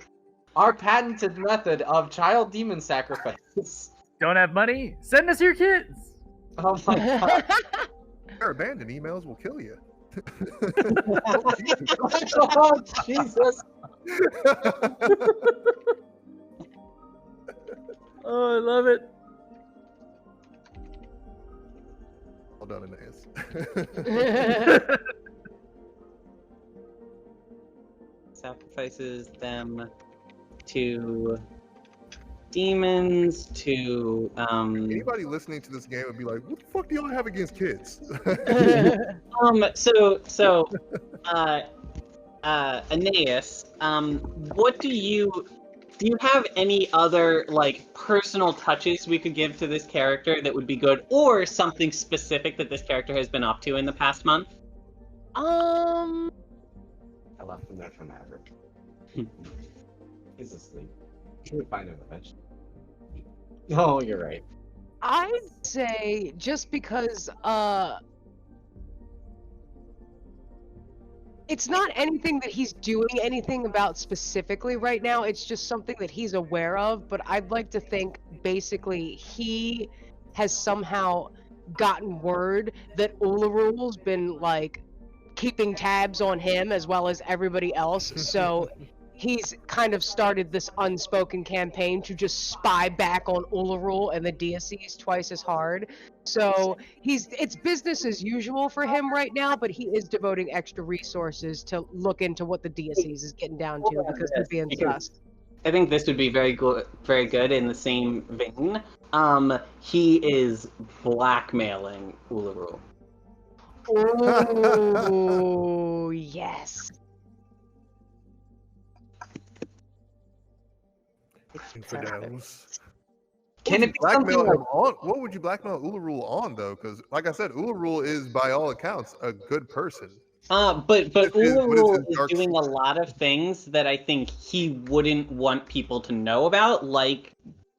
Our patented method of child demon sacrifice. Don't have money? Send us your kids. Oh my god. Their abandoned emails will kill you. Oh, Jesus. Oh, I love it. Well done, Aeneas. Sacrifices them to demons, to Anybody listening to this game would be like, "What the fuck do y'all have against kids?" Aeneas, what do you have any other like personal touches we could give to this character that would be good, or something specific that this character has been up to in the past month? I left him there for Maverick. He's asleep. Should we find him eventually? Oh, you're right. I'd say just because it's not anything that he's doing anything about specifically right now. It's just something that he's aware of, but I'd like to think basically he has somehow gotten word that Ulurul's been like keeping tabs on him as well as everybody else. So he's kind of started this unspoken campaign to just spy back on Ulurul and the DSCs twice as hard. So it's business as usual for him right now, but he is devoting extra resources to look into what the DSCs is getting down to because they're being sus. I think this would be very good in the same vein. He is blackmailing Ulurul. Oh, yes. Infidels. Can it be Blackmail something like him on? What would you blackmail Ulurul on though? Because, like I said, Ulurul is by all accounts a good person. But What is Ulurul his is dark doing a secret? lot of things that I think he wouldn't want people to know about, like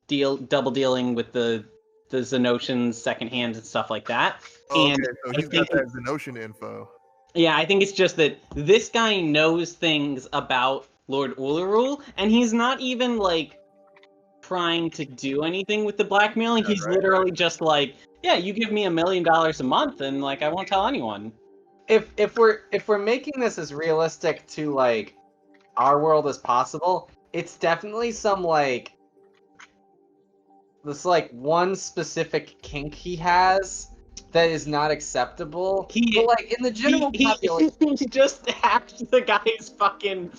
double dealing with the Xenocians secondhand and stuff like that. Oh, And okay, so I he's got think that Xenocian info. Yeah, I think it's just that this guy knows things about Lord Ulurul, and he's not even like trying to do anything with the blackmailing. Yeah, He's right, literally just like, yeah, you give me $1 million a month, and like I won't tell anyone. if we're making this as realistic to like our world as possible, it's definitely some like this like one specific kink he has that is not acceptable. But like in the general population, He just hacked the guy's fucking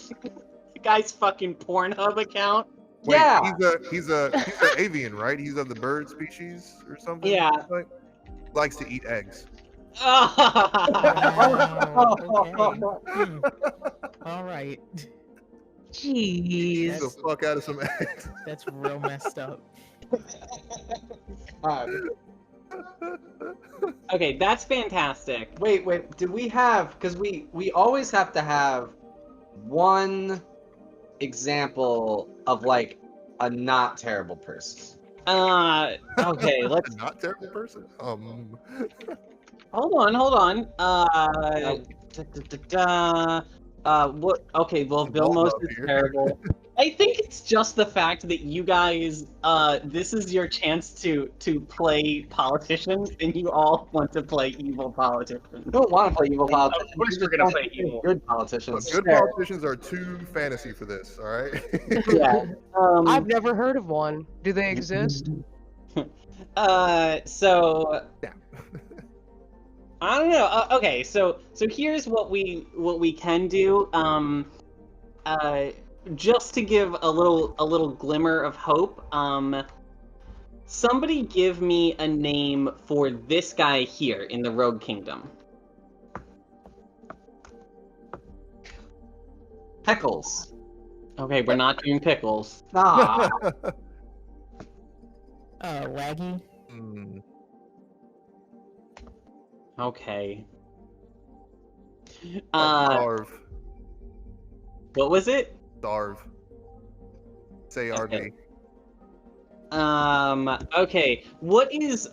Pornhub account. Wait, yeah. he's an avian, right? He's of the bird species or something. Yeah. Like, likes to eat eggs. Wow, okay. All right. Eat Jeez. the fuck out of some eggs. That's real messed up. God. Okay, that's fantastic. Wait, did we have, because we always have to have one example of like a not terrible person. Okay, let's A not terrible person. hold on. What? Okay, well, Vilmos is here. terrible. I think it's just the fact that you guys, this is your chance to play politicians, and you all want to play evil politicians. You don't want to play evil politicians. Of course you we're just gonna don't play think evil. Good Look, politicians. good politicians are too fantasy for this. All right. Yeah. I've never heard of one. Do they exist? So Yeah. I don't know. Okay, so here's what we can do. Just to give a little glimmer of hope. Somebody give me a name for this guy here in the Rogue Kingdom. Pickles. Okay, we're not doing pickles. Ah, Waggy. Hmm. Okay. Starve. What was it? Starve. Say Okay. RB. Okay. What is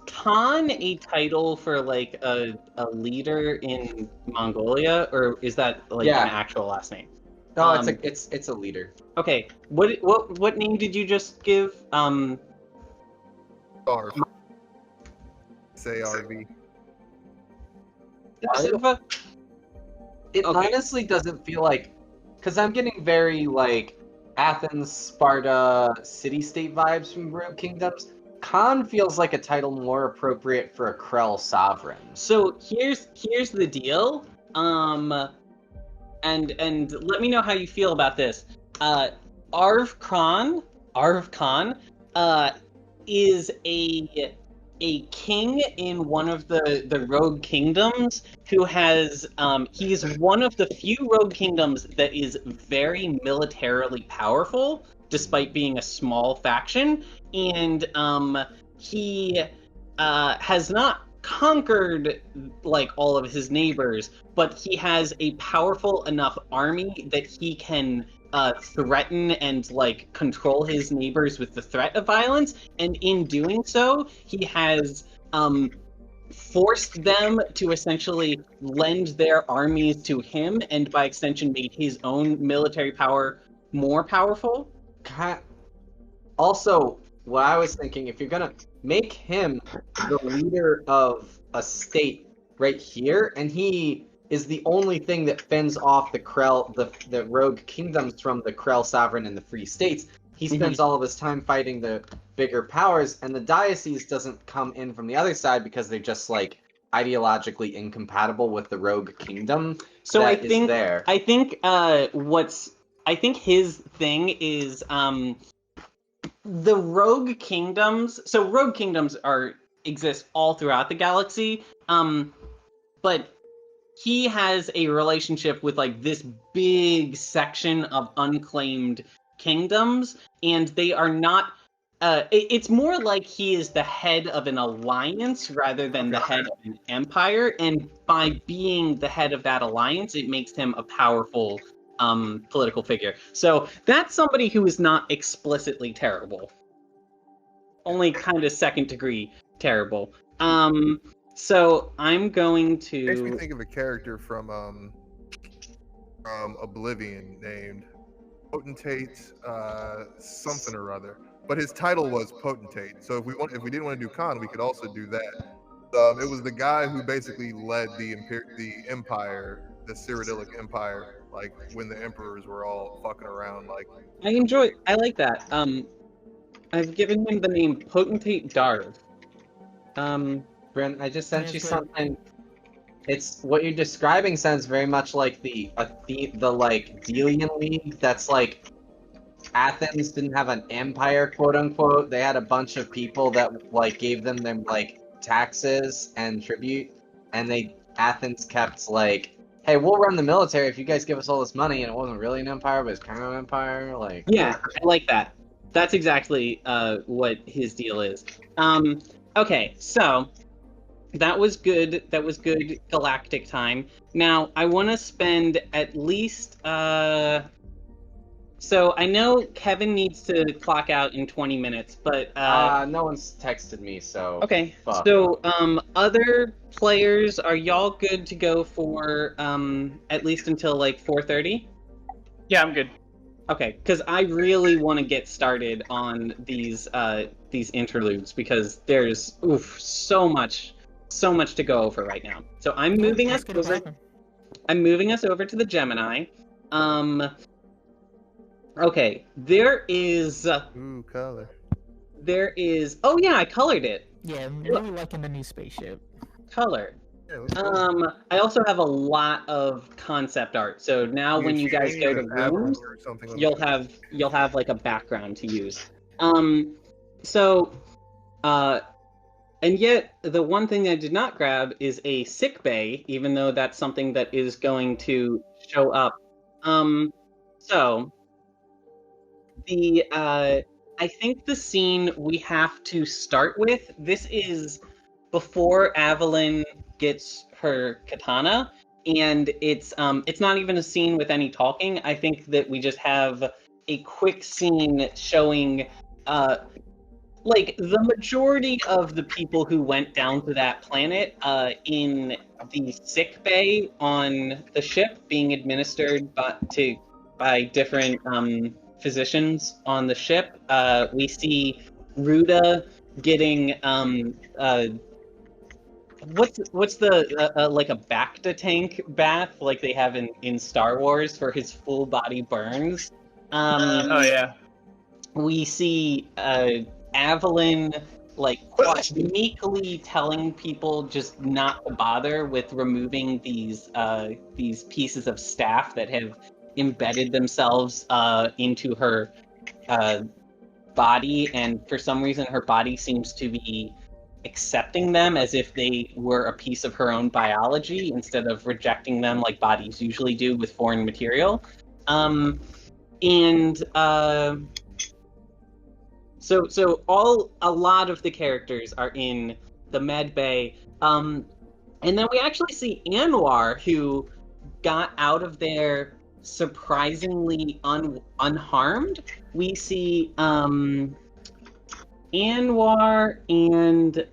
Khan a title for like a leader in Mongolia, or is that like Yeah. an actual last name? no, it's a leader. Okay. What name did you just give? Starve. Say RB. Arva? It Okay. honestly doesn't feel like, because I'm getting very like Athens, Sparta, city-state vibes from Rogue Kingdoms. Khan feels like a title more appropriate for a Krell sovereign. So here's the deal. And let me know how you feel about this. Arv Khan is a king in one of the rogue kingdoms who has he's one of the few rogue kingdoms that is very militarily powerful despite being a small faction, and he has not conquered like all of his neighbors, but he has a powerful enough army that he can threaten and like control his neighbors with the threat of violence, and in doing so he has forced them to essentially lend their armies to him, and by extension made his own military power more powerful. Also, what I was thinking, if you're gonna make him the leader of a state right here, and he is the only thing that fends off the Krell, the rogue kingdoms from the Krell sovereign and the free states, he spends all of his time fighting the bigger powers, and the diocese doesn't come in from the other side because they're just like ideologically incompatible with the rogue kingdom. So that is there. I think his thing is the rogue kingdoms. So rogue kingdoms exist all throughout the galaxy, but he has a relationship with like this big section of unclaimed kingdoms, and they are not it's more like he is the head of an alliance rather than the head of an empire, and by being the head of that alliance it makes him a powerful political figure. So that's somebody who is not explicitly terrible, only kind of second degree terrible. So I'm going to. Makes me think of a character from Oblivion named Potentate something or other, but his title was Potentate. So if we didn't want to do Khan, we could also do that. It was the guy who basically led the Empire, the Cyrodiilic Empire, like when the emperors were all fucking around. Like I like that. I've given him the name Potentate Darv. Brent, I just sent Yeah, you sure. something. It's what you're describing sounds very much like the like Delian League. That's like Athens didn't have an empire, quote unquote. They had a bunch of people that like gave them like taxes and tribute, and Athens kept like, hey, we'll run the military if you guys give us all this money. And it wasn't really an empire, but it's kind of an empire. Like, Yeah, I like that. That's exactly what his deal is. Okay, so that was good. That was good galactic time. Now I want to spend at least So I know Kevin needs to clock out in 20 minutes, but no one's texted me, so okay. fuck. So other players, are y'all good to go for at least until like 4:30? Yeah, I'm good. Okay, because I really want to get started on these interludes because there's so much to go over right now. So I'm moving us Let's get it over. poppin'. I'm moving us over to the Gemini. Okay, there is. Ooh, color. There is. Oh yeah, I colored it. Yeah, I'm really liking the new spaceship. Color. Yeah, let's go. I also have a lot of concept art. So now when you guys go to rooms, or something, you'll have like a background to use. So, and yet the one thing I did not grab is a sick bay, even though that's something that is going to show up. So the I think the scene we have to start with, this is before Evelyn gets her katana, and it's not even a scene with any talking. I think that we just have a quick scene showing like the majority of the people who went down to that planet in the sick bay on the ship being administered by different physicians on the ship. We see Ruda getting what's the like a Bacta tank bath like they have in Star Wars for his full body burns. Oh yeah. We see Evelyn like meekly telling people just not to bother with removing these pieces of staff that have embedded themselves into her body, and for some reason her body seems to be accepting them as if they were a piece of her own biology instead of rejecting them like bodies usually do with foreign material. So a lot of the characters are in the med bay, and then we actually see Anwar, who got out of there surprisingly unharmed. We see Anwar and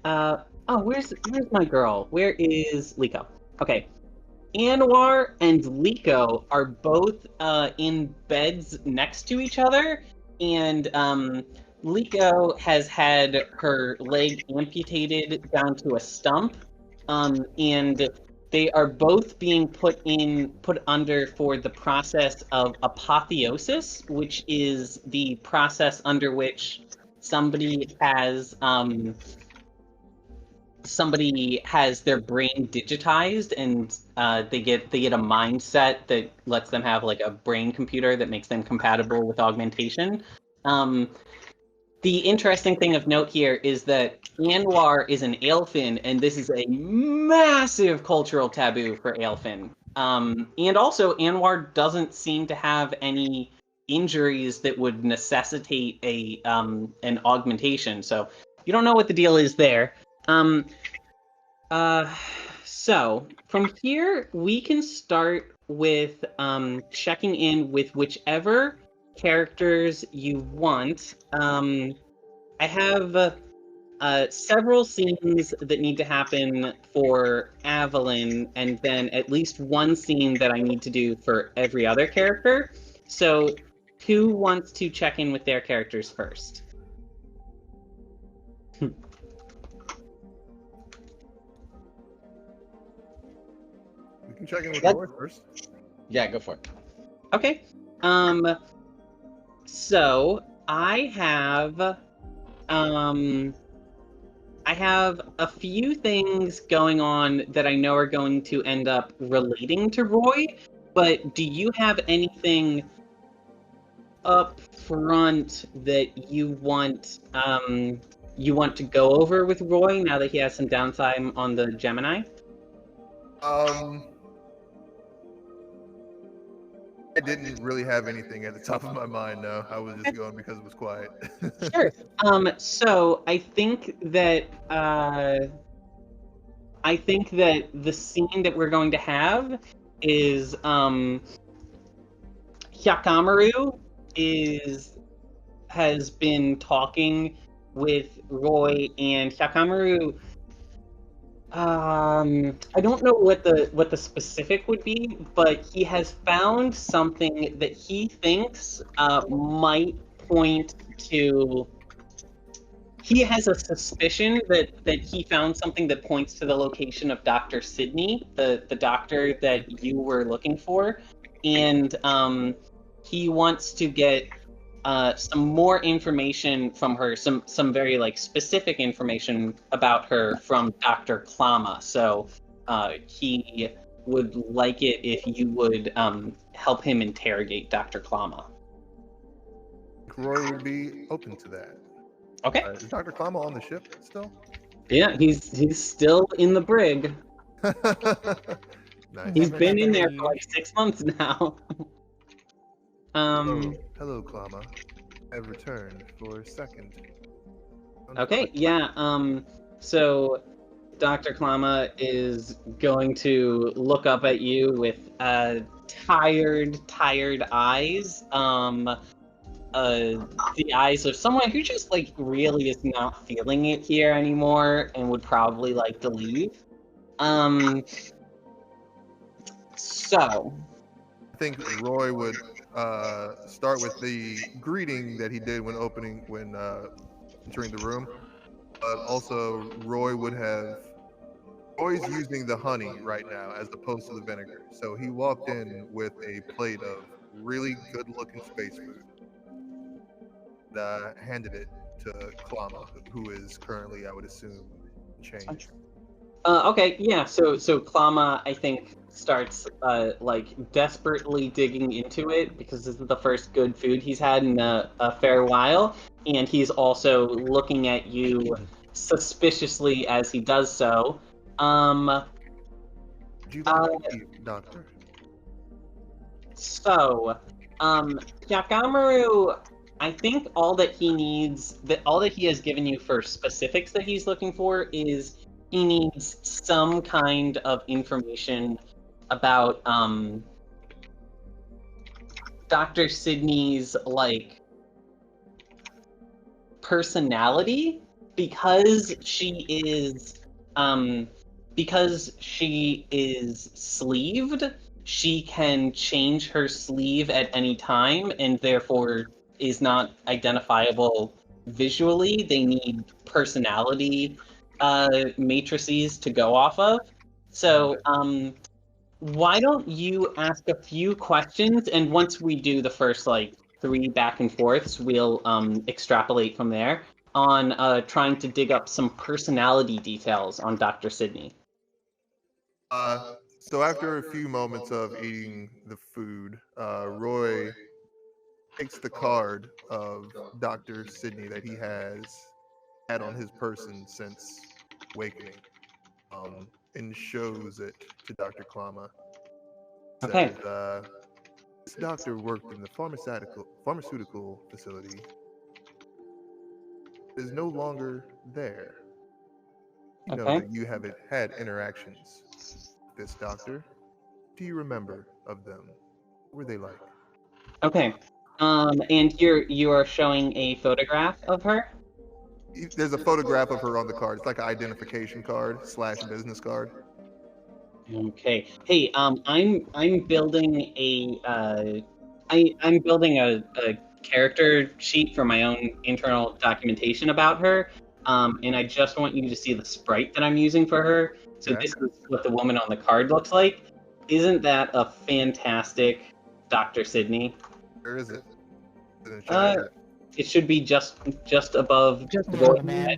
where's my girl? Where is Liko? Okay. Anwar and Liko are both in beds next to each other, and Liko has had her leg amputated down to a stump, and they are both being put under for the process of apotheosis, which is the process under which somebody has their brain digitized, and they get a mindset that lets them have like a brain computer that makes them compatible with augmentation. The interesting thing of note here is that Anwar is an Aelfinn, and this is a massive cultural taboo for Aelfinn. And also, Anwar doesn't seem to have any injuries that would necessitate an augmentation, so you don't know what the deal is there. So from here we can start with checking in with whichever characters you want. I have several scenes that need to happen for Evelyn, and then at least one scene that I need to do for every other character. So who wants to check in with their characters first? We can check in with yours first. Yeah, go for it. Okay. So I have a few things going on that I know are going to end up relating to Roy, but do you have anything up front that you want to go over with Roy now that he has some downtime on the Gemini? I didn't really have anything at the top of my mind, no. I was just going because it was quiet. Sure. So I think that the scene that we're going to have is Hyakamaru has been talking with Roy and Hyakamaru. I don't know what the specific would be, but he has found something that he thinks might point to. He has a suspicion that he found something that points to the location of Dr. Sydney, the doctor that you were looking for, and he wants to get some more information from her, some very like specific information about her from Dr. Klama. So he would like it if you would help him interrogate Dr. Klama. Roy would be open to that. Okay. Is Dr. Klama on the ship still? Yeah, he's still in the brig. Nice. He's been in there for like 6 months now. Hello, Klama. I've returned for a second. Okay, yeah. So Dr. Klama is going to look up at you with tired eyes. The eyes of someone who just like really is not feeling it here anymore and would probably like to leave. So I think Roy would start with the greeting that he did when entering the room. But also Roy's using the honey right now as opposed to the vinegar. So he walked in with a plate of really good looking space food. Handed it to Klama, who is currently, I would assume, changed. Okay, yeah. So Klama, I think, starts like desperately digging into it because this is the first good food he's had in a fair while, and he's also looking at you suspiciously as he does so. Do you like Doctor? So, Hyakamaru, I think all that he has given you for specifics that he's looking for is he needs some kind of information about Dr. Sydney's like personality because she is sleeved. She can change her sleeve at any time and therefore is not identifiable visually. They need personality matrices to go off of. So why don't you ask a few questions, and once we do the first like 3 back and forths, we'll extrapolate from there on trying to dig up some personality details on Dr. Sydney. So after a few moments of eating the food, Roy takes the card of Dr. Sydney that he has had on his person since awakening, and shows it to Dr. Klama. Okay. Says, this doctor worked in the pharmaceutical facility. Is no longer there. You know that you haven't had interactions with this doctor. Do you remember of them? What were they like? Okay. And you are showing a photograph of her? There's a photograph of her on the card. It's like an identification card / business card. Okay. Hey, I'm building a character sheet for my own internal documentation about her. And I just want you to see the sprite that I'm using for her. So this is what the woman on the card looks like. Isn't that a fantastic Dr. Sydney? Where is it? It should be just above the man.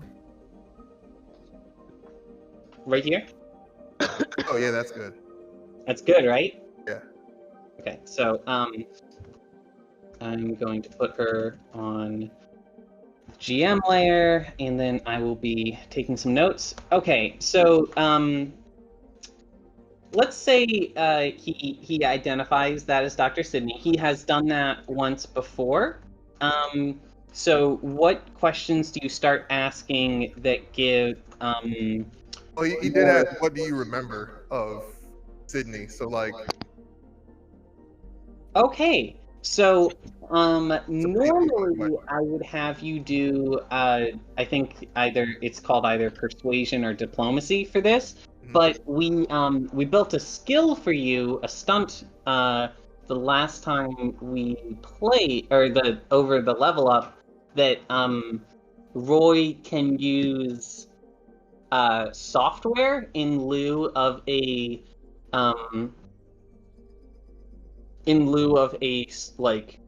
Right here? Oh yeah, that's good. That's good, right? Yeah. Okay, so I'm going to put her on GM layer, and then I will be taking some notes. Okay, so let's say he identifies that as Dr. Sydney. He has done that once before. So what questions do you start asking that give Well, he did ask, what do you remember of Sydney? So like Okay. So, normally I would have you do, I think it's called either persuasion or diplomacy for this. But we built a skill for you, a stunt, the last time we played, or over the level up, that Roy can use software in lieu of a like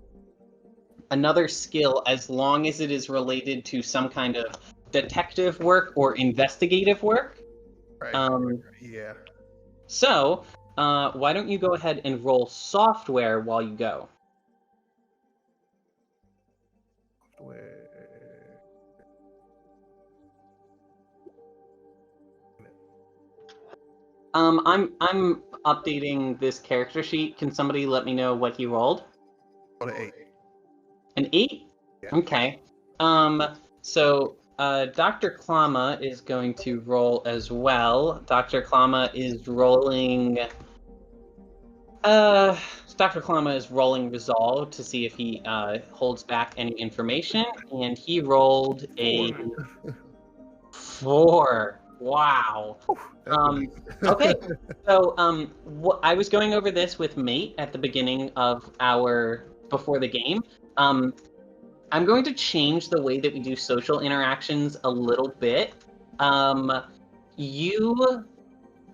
another skill, as long as it is related to some kind of detective work or investigative work. Right. Yeah. So, why don't you go ahead and roll software while you go? I'm updating this character sheet. Can somebody let me know what he rolled? An 8. An 8? Yeah. Okay. So Dr. Klama is going to roll as well. Dr. Klama is rolling. Dr. Klama is rolling resolve to see if he holds back any information, and he rolled a 4. Wow. Okay. So I was going over this with Mate at the beginning of before the game. I'm going to change the way that we do social interactions a little bit. You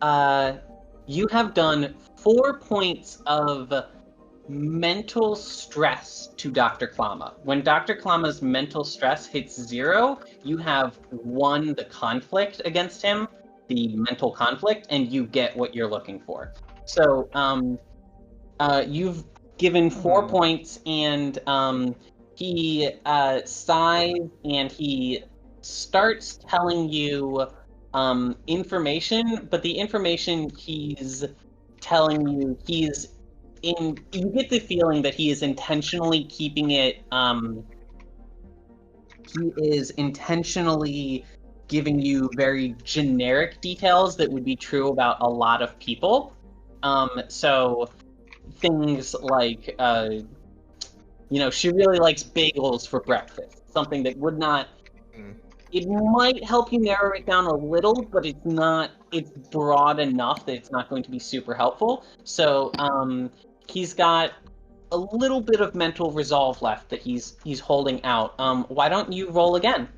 have done 4 points of mental stress to Dr. Klama. When Dr. Klama's mental stress hits 0, you have won the conflict against him, the mental conflict, and you get what you're looking for. So, you've given 4 points, and he sighs and he starts telling you information, but the information he's telling you, you get the feeling that he is intentionally keeping it, he is intentionally giving you very generic details that would be true about a lot of people. So things like, she really likes bagels for breakfast, something that would not, it might help you narrow it down a little, but it's broad enough that it's not going to be super helpful. So, he's got a little bit of mental resolve left that he's holding out. Why don't you roll again?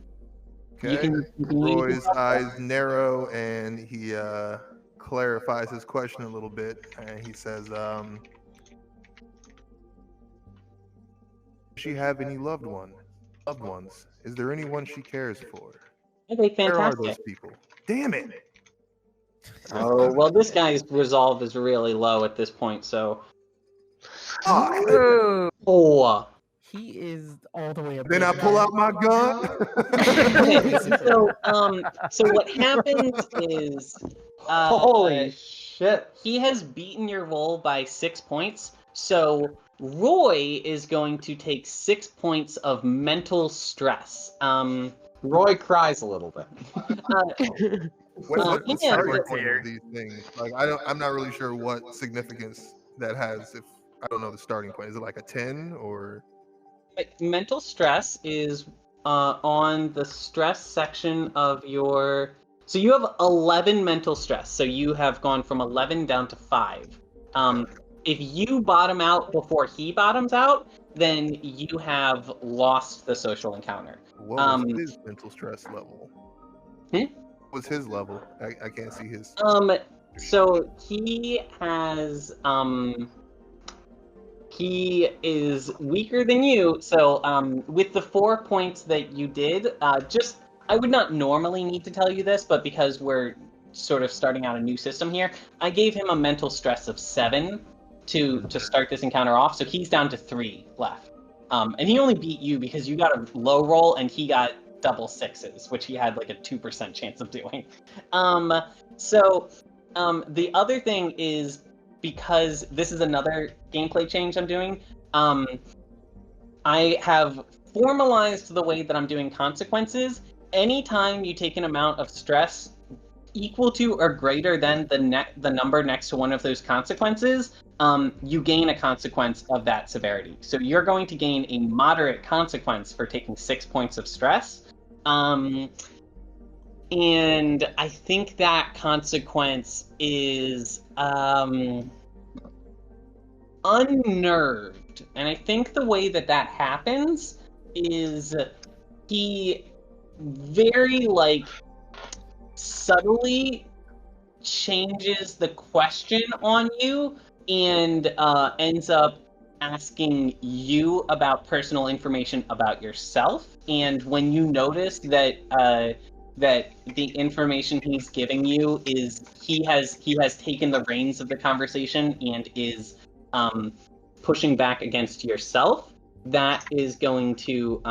Okay. Roy's eyes narrow, and he clarifies his question a little bit, and he says, "Does she have any loved ones? Is there anyone she cares for? Okay, fantastic. Where are those people? Damn it!" Oh, well, this guy's resolve is really low at this point, so... Oh. He is all the way up. Then I pull out my gun. So what happens is, holy shit! He has beaten your roll by 6 points. So Roy is going to take 6 points of mental stress. Roy cries a little bit. What's the starting point of these things? Like, I'm not really sure what significance that has. If I don't know the starting point, is it like a 10 or? Mental stress is on the stress section of your. So you have 11 mental stress. So you have gone from 11 down to 5. If you bottom out before he bottoms out, then you have lost the social encounter. What was his mental stress level? What was his level? I can't see his. So he has he is weaker than you. So with the 4 points that you did, I would not normally need to tell you this, but because we're sort of starting out a new system here, I gave him a mental stress of 7 to start this encounter off, so he's down to 3 left. And he only beat you because you got a low roll and he got double 6s, which he had like a 2% chance of doing. The other thing is, because this is another gameplay change I'm doing, I have formalized the way that I'm doing consequences. Anytime you take an amount of stress equal to or greater than the number next to one of those consequences, you gain a consequence of that severity. So you're going to gain a moderate consequence for taking 6 points of stress. And I think that consequence is unnerved. And I think the way that happens is he very, subtly changes the question on you and ends up asking you about personal information about yourself. And when you notice that that the information he's giving you is he has taken the reins of the conversation and is pushing back against yourself, that is going to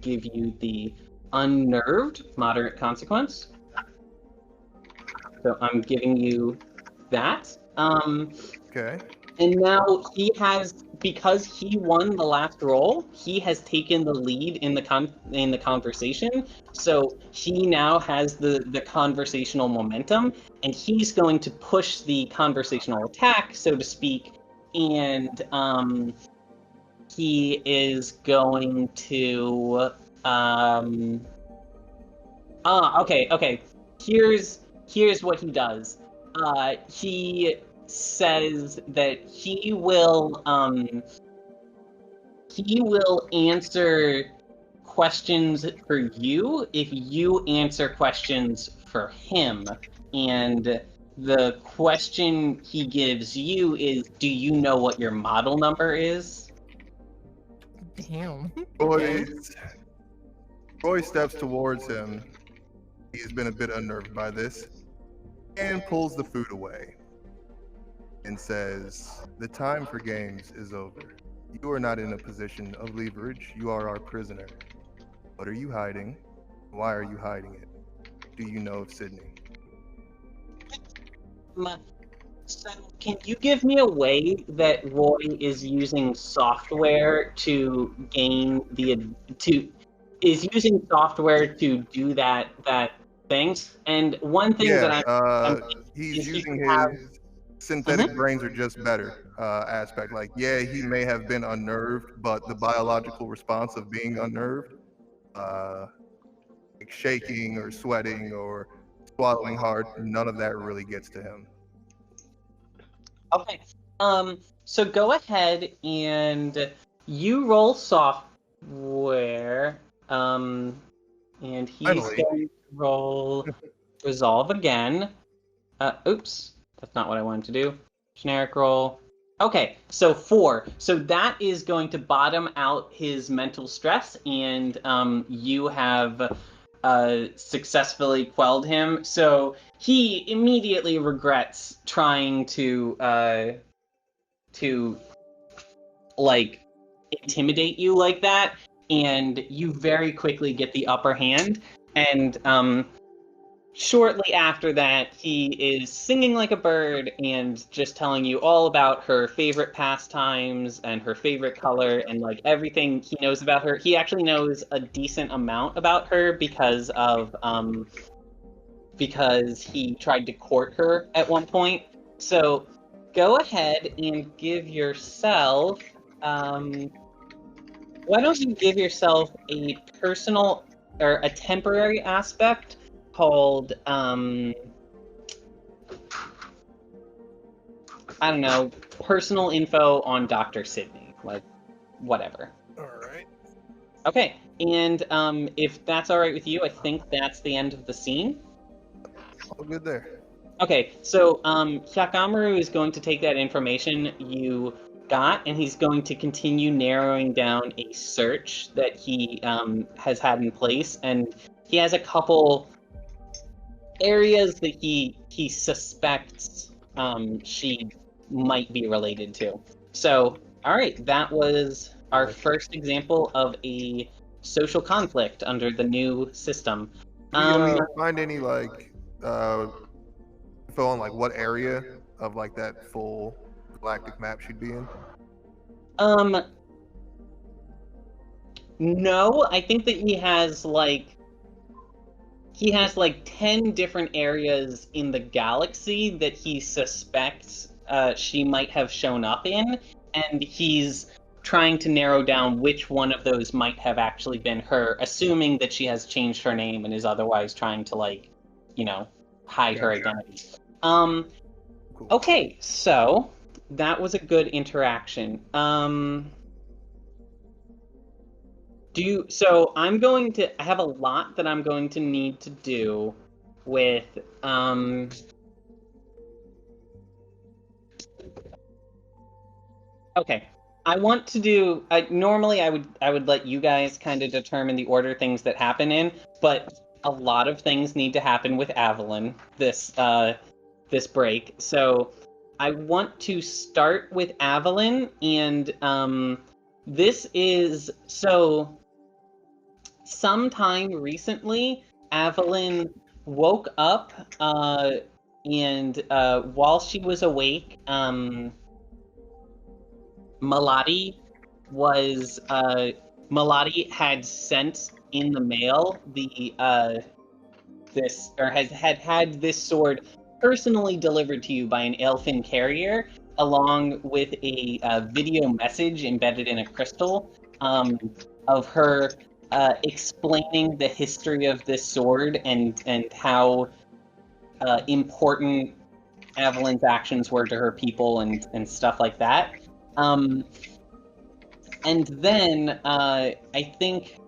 give you the unnerved moderate consequence. So I'm giving you that. Okay. And now he has, because he won the last roll, he has taken the lead in the conversation. So he now has the conversational momentum, and he's going to push the conversational attack, so to speak. And he is going to okay. Here's what he does. He says that he will answer questions for you if you answer questions for him. And the question he gives you is, do you know what your model number is? Damn. Roy steps towards him. He's been a bit unnerved by this and pulls the food away and says, "The time for games is over. You are not in a position of leverage. You are our prisoner. What are you hiding? Why are you hiding it? Do you know of Sydney?" So can you give me a way that Roy is using software to gain is using software to do that thing? And one thing he's using his synthetic brains are just better aspect. Like, yeah, he may have been unnerved, but the biological response of being unnerved, like shaking or sweating or swallowing hard, none of that really gets to him. Okay. So go ahead and you roll software. And he's Finally. going to roll resolve again. Oops, that's not what I wanted to do. Generic roll. Okay, so 4. So that is going to bottom out his mental stress, and you have successfully quelled him. So he immediately regrets trying to intimidate you like that, and you very quickly get the upper hand. And shortly after that, he is singing like a bird and just telling you all about her favorite pastimes and her favorite color and everything he knows about her. He actually knows a decent amount about her because he tried to court her at one point. So go ahead and give yourself why don't you give yourself a personal or a temporary aspect called I don't know, personal info on Dr. Sydney, whatever. All right. Okay, and if that's all right with you, I think that's the end of the scene. All good there. Okay, so Hyakamaru is going to take that information you got, and he's going to continue narrowing down a search that he has had in place, and he has a couple areas that he suspects she might be related to. So, all right, that was our first example of a social conflict under the new system. Do you find any info on what area of that full galactic map she'd be in? No, I think that he has he has like 10 different areas in the galaxy that he suspects she might have shown up in, and he's trying to narrow down which one of those might have actually been her, assuming that she has changed her name and is otherwise trying to, like, you know, hide her identity. Cool. Okay, so that was a good interaction. So I have a lot that I'm going to need to do with okay. I want to do normally I would let you guys kind of determine the order things that happen in, but a lot of things need to happen with Avalyn this break. So I want to start with Avalyn, and this is so sometime recently Avalyn woke up and while she was awake, Melody had sent in the mail had this sword personally delivered to you by an Aelfinn carrier, along with a video message embedded in a crystal of her explaining the history of this sword and how important Avalyn's actions were to her people and stuff like that. And then I think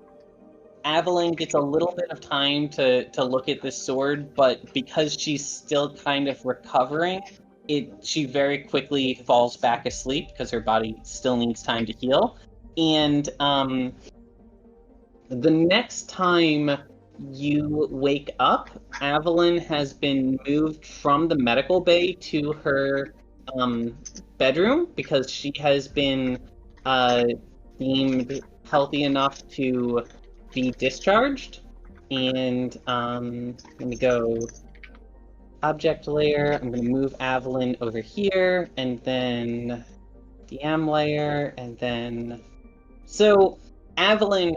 Avalyn gets a little bit of time to look at this sword, but because she's still kind of recovering, she very quickly falls back asleep because her body still needs time to heal. And the next time you wake up, Avalyn has been moved from the medical bay to her bedroom because she has been deemed healthy enough to be discharged. And let me go object layer. I'm going to move Avalyn over here, and then DM layer, and then so Avalyn,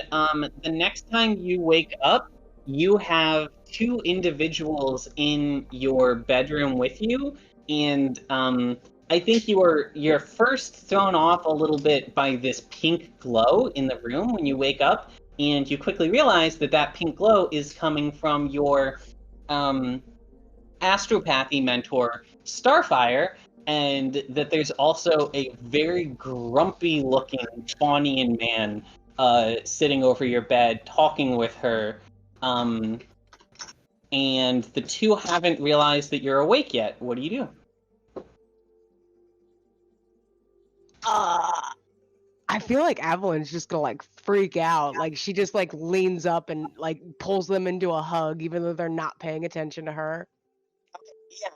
the next time you wake up, you have two individuals in your bedroom with you, and I think you're first thrown off a little bit by this pink glow in the room when you wake up, and you quickly realize that pink glow is coming from your astropathy mentor, Starfire, and that there's also a very grumpy-looking Fawnian man sitting over your bed, talking with her, and the two haven't realized that you're awake yet. What do you do? I feel like Avalyn's just gonna like freak out. Like she just like leans up and like pulls them into a hug, even though they're not paying attention to her. Yeah.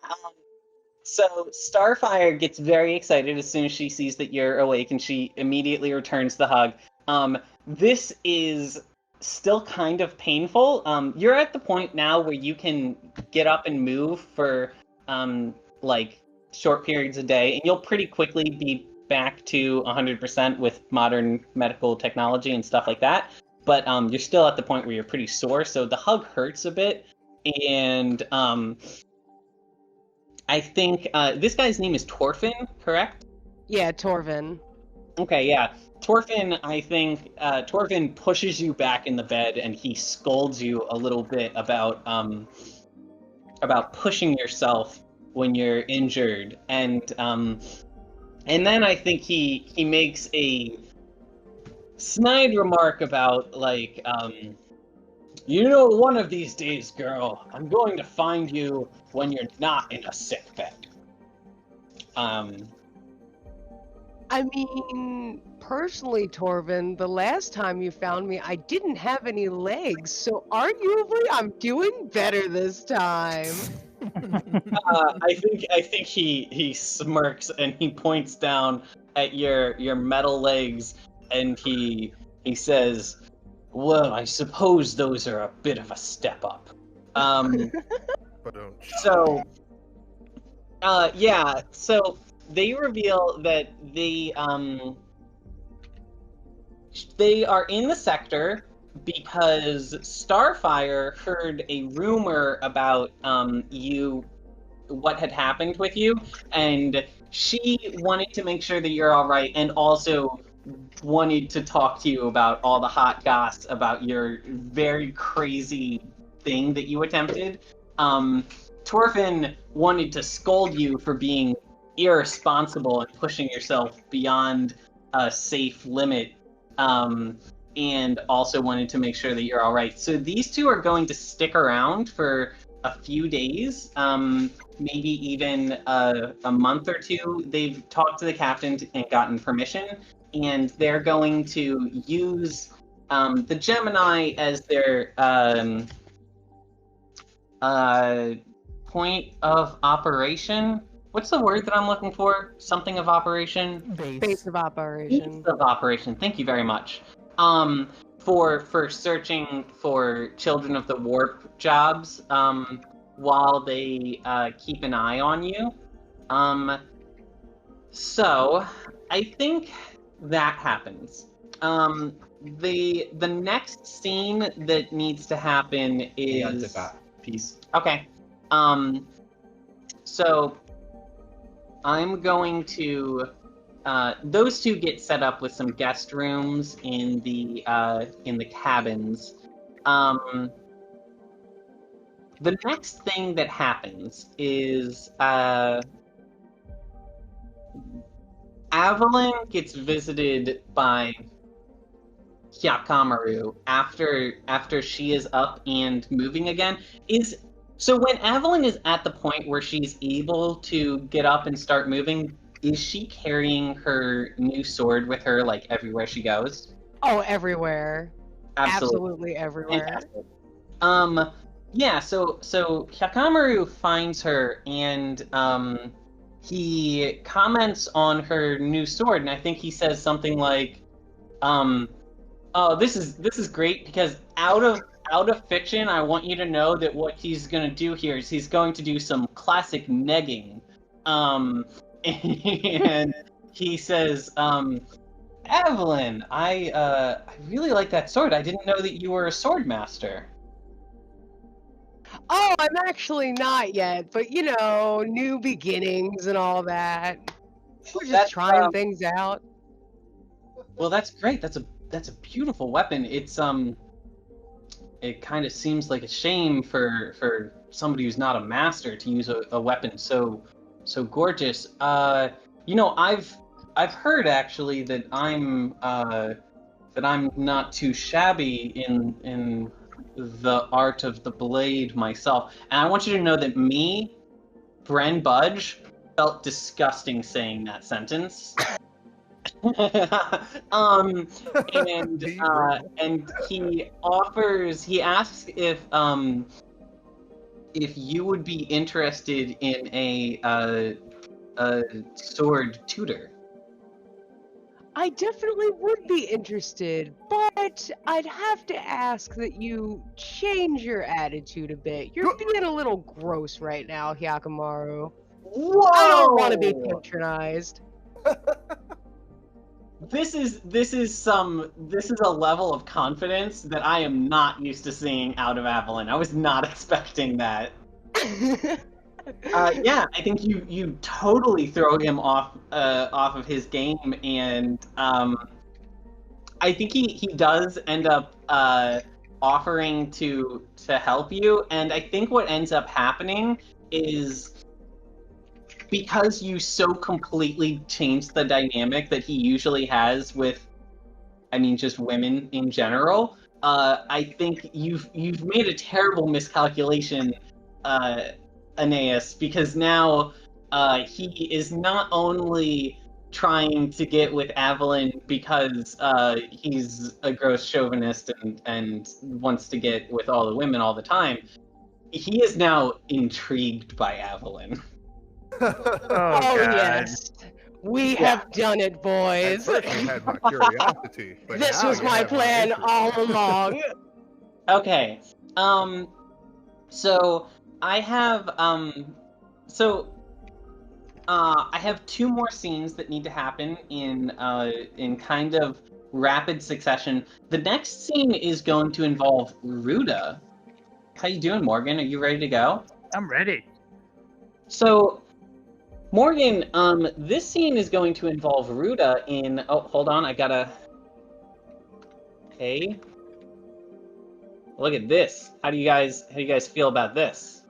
So Starfire gets very excited as soon as she sees that you're awake, and she immediately returns the hug. This is still kind of painful. You're at the point now where you can get up and move for like short periods a day, and you'll pretty quickly be back to 100% with modern medical technology and stuff like that. But you're still at the point where you're pretty sore, so the hug hurts a bit. And I think this guy's name is Torfin, correct? Yeah, Torvin. Okay, yeah. Torfin, I think, Torfin pushes you back in the bed, and he scolds you a little bit about pushing yourself when you're injured, and then I think he makes a snide remark about, like, you know, one of these days, girl, I'm going to find you when you're not in a sick bed. I mean, personally, Torvin, the last time you found me, I didn't have any legs, so arguably I'm doing better this time. I think he smirks and he points down at your metal legs, and he says, "Well, I suppose those are a bit of a step up." So they reveal that they are in the sector. because Starfire heard a rumor about what had happened with you, and she wanted to make sure that you're all right, and also wanted to talk to you about all the hot goss about your very crazy thing that you attempted. Torfin wanted to scold you for being irresponsible and pushing yourself beyond a safe limit, and also wanted to make sure that you're all right. So these two are going to stick around for a few days, maybe even a month or two. They've talked to the captain and gotten permission, and they're going to use the Gemini as their point of operation. What's the word that I'm looking for? Something of operation? Base of operation. Base of operation. Thank you very much. For searching for Children of the Warp jobs, while they keep an eye on you. So I think that happens. The next scene that needs to happen is piece. Okay. So I'm going to those two get set up with some guest rooms in the cabins. The next thing that happens is Evelyn gets visited by Hyakamaru after she is up and moving again. So when Evelyn is at the point where she's able to get up and start moving, is she carrying her new sword with her like everywhere she goes? Oh, everywhere. Absolutely everywhere. Fantastic. Yeah, so Hyakamaru finds her and he comments on her new sword, and I think he says something like, oh, this is great because out of fiction, I want you to know that what he's gonna do here is he's going to do some classic negging. And he says, Evelyn, I really like that sword. I didn't know that you were a sword master. Oh, I'm actually not yet, but new beginnings and all that. We're just trying things out. Well, that's great. That's a beautiful weapon. It's it kind of seems like a shame for somebody who's not a master to use a weapon so gorgeous. I've heard actually that I'm not too shabby in the art of the blade myself, and I want you to know that me, Bren Budge, felt disgusting saying that sentence. And he asks if you would be interested in a sword tutor. I definitely would be interested, but I'd have to ask that you change your attitude a bit. You're being a little gross right now, Hyakamaru. Whoa! I don't want to be patronized. This is a level of confidence that I am not used to seeing out of Evelyn. I was not expecting that. Yeah, I think you totally throw him off of his game, and I think he does end up offering to help you, and I think what ends up happening is, because you so completely changed the dynamic that he usually has with, just women in general, I think you've made a terrible miscalculation, Aeneas, because now he is not only trying to get with Evelyn because he's a gross chauvinist and wants to get with all the women all the time, he is now intrigued by Evelyn. Oh yes, we have done it, boys. At first you had my curiosity, but this now was you my have plan interest. all along. Okay, so I have I have two more scenes that need to happen in kind of rapid succession. The next scene is going to involve Ruda. How you doing, Morgan? Are you ready to go? I'm ready. So, Morgan, this scene is going to involve Ruda in... Oh, hold on, I gotta... Hey. Look at this. How do you guys feel about this?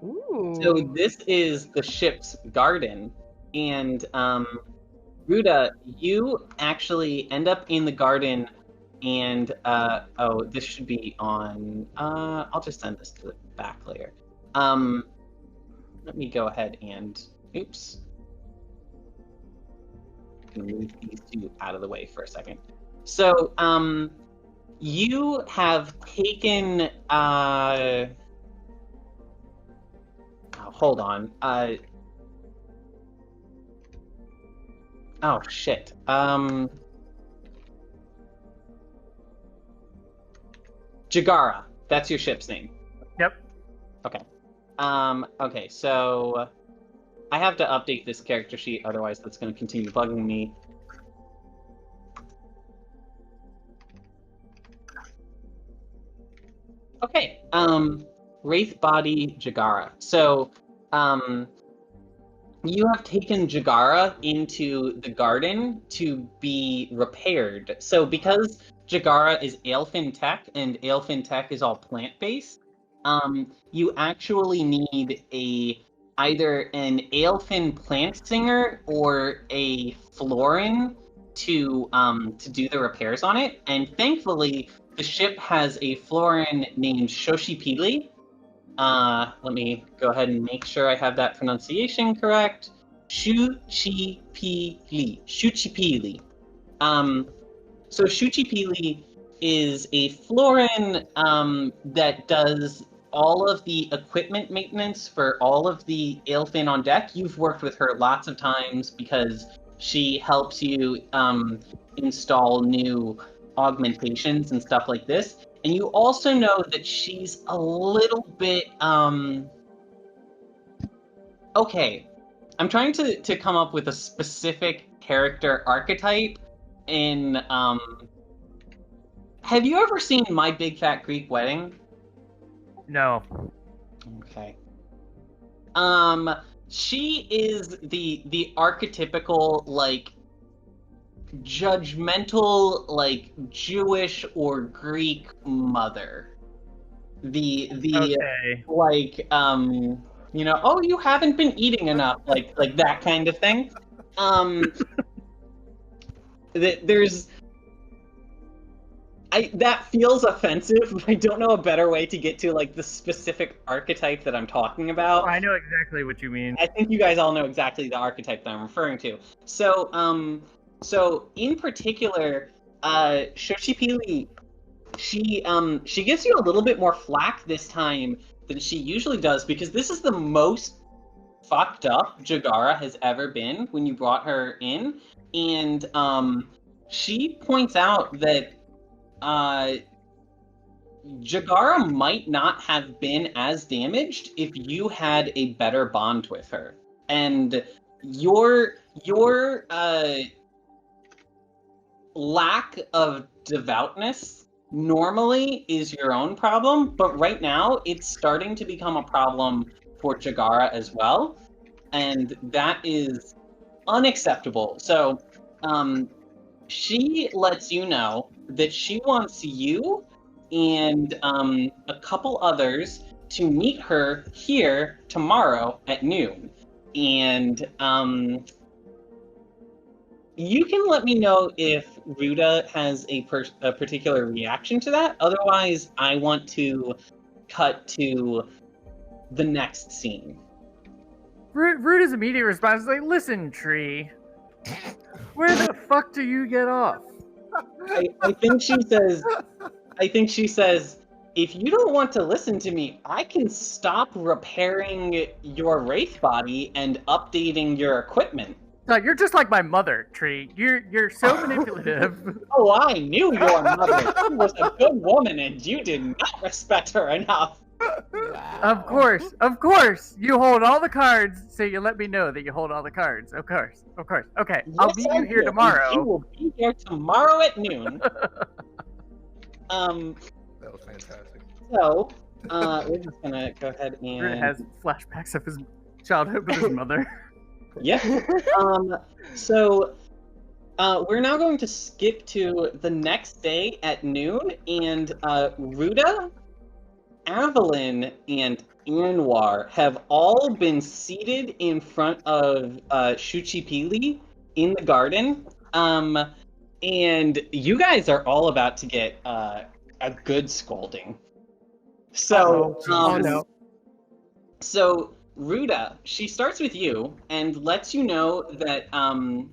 Ooh. So this is the ship's garden, and Ruda, you actually end up in the garden, and oh, this should be on. I'll just send this to the back layer. Let me go ahead and oops. I'm gonna move these two out of the way for a second. So you have taken hold on. Oh shit. Jagara. That's your ship's name. Yep. Okay. Okay, so I have to update this character sheet, otherwise that's going to continue bugging me. Okay. Wraith Body Jagara. So, you have taken Jagara into the garden to be repaired. So, because Jagara is Aelfinn tech, and Aelfinn tech is all plant-based, you actually need either an Aelfinn plant singer or a Florin to do the repairs on it. And thankfully, the ship has a Florin named Shoshipili. Let me go ahead and make sure I have that pronunciation correct. Shuchipili. Shuchipili. So Shuchipili is a Florin that does all of the equipment maintenance for all of the Aelfinn on deck. You've worked with her lots of times because she helps you install new augmentations and stuff like this. And you also know that she's a little bit okay. I'm trying to come up with a specific character archetype in have you ever seen My Big Fat Greek Wedding? No. Okay. She is the archetypical, like, judgmental, like, Jewish or Greek mother. Okay. Like, you know, oh, you haven't been eating enough, like that kind of thing. That feels offensive, but I don't know a better way to get to, like, the specific archetype that I'm talking about. I know exactly what you mean. I think you guys all know exactly the archetype that I'm referring to. So, so in particular, Shoshipili, she gives you a little bit more flack this time than she usually does, because this is the most fucked up Jagara has ever been when you brought her in, and she points out that Jagara might not have been as damaged if you had a better bond with her. And your lack of devoutness normally is your own problem, but right now it's starting to become a problem for Jagara as well. And that is unacceptable. So, she lets you know that she wants you and a couple others to meet her here tomorrow at noon. And you can let me know if Ruda has a particular reaction to that. Otherwise, I want to cut to the next scene. Ruda's immediate response is like, "Listen, Tree, where the fuck do you get off?" I think she says, if you don't want to listen to me, I can stop repairing your wraith body and updating your equipment. No, you're just like my mother, Tree. You're so manipulative. Oh, I knew your mother. She was a good woman, and you did not respect her enough. Of course. You hold all the cards, so you let me know that you hold all the cards. Of course. Okay, I'll meet you here tomorrow. You will be here tomorrow at noon. That was fantastic. So, we're just gonna go ahead and... Ruda has flashbacks of his childhood with his mother. Yep. So, we're now going to skip to the next day at noon, and Ruda, Avelyn, and Anwar have all been seated in front of Shuchipili in the garden. And you guys are all about to get a good scolding. So, no. So, Ruda, she starts with you and lets you know that an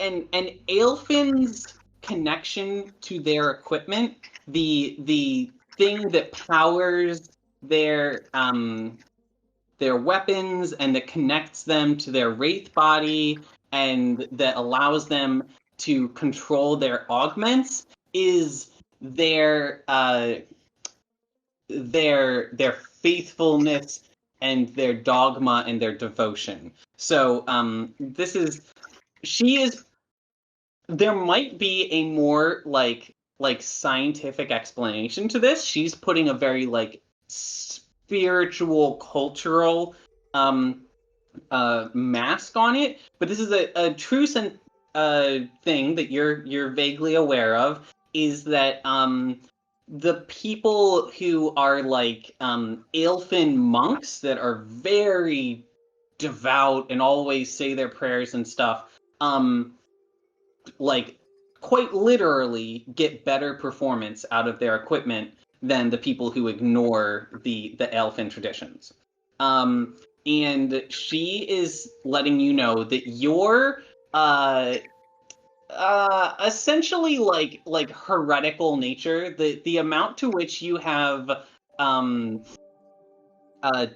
Aelfinn's connection to their equipment, the thing that powers their weapons and that connects them to their wraith body and that allows them to control their augments, is their faithfulness and their dogma and their devotion. So there might be a more like scientific explanation to this. She's putting a very like spiritual, cultural mask on it, but this is a true thing that you're vaguely aware of, is that the people who are like Aelfinn monks that are very devout and always say their prayers and stuff, like quite literally get better performance out of their equipment than the people who ignore the Aelfinn traditions. And she is letting you know that you're essentially like heretical nature, the amount to which you have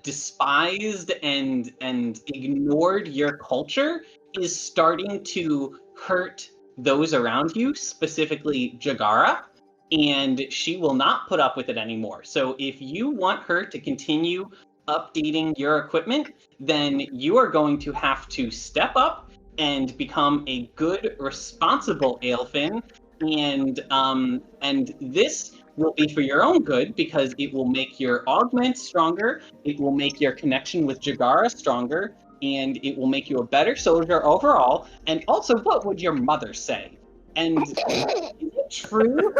despised and ignored your culture is starting to hurt those around you, specifically Jagara, and she will not put up with it anymore. So if you want her to continue updating your equipment, then you are going to have to step up and become a good, responsible Aelfinn, and this will be for your own good, because it will make your augments stronger, it will make your connection with Jagara stronger, and it will make you a better soldier overall. And also, what would your mother say? And is it true?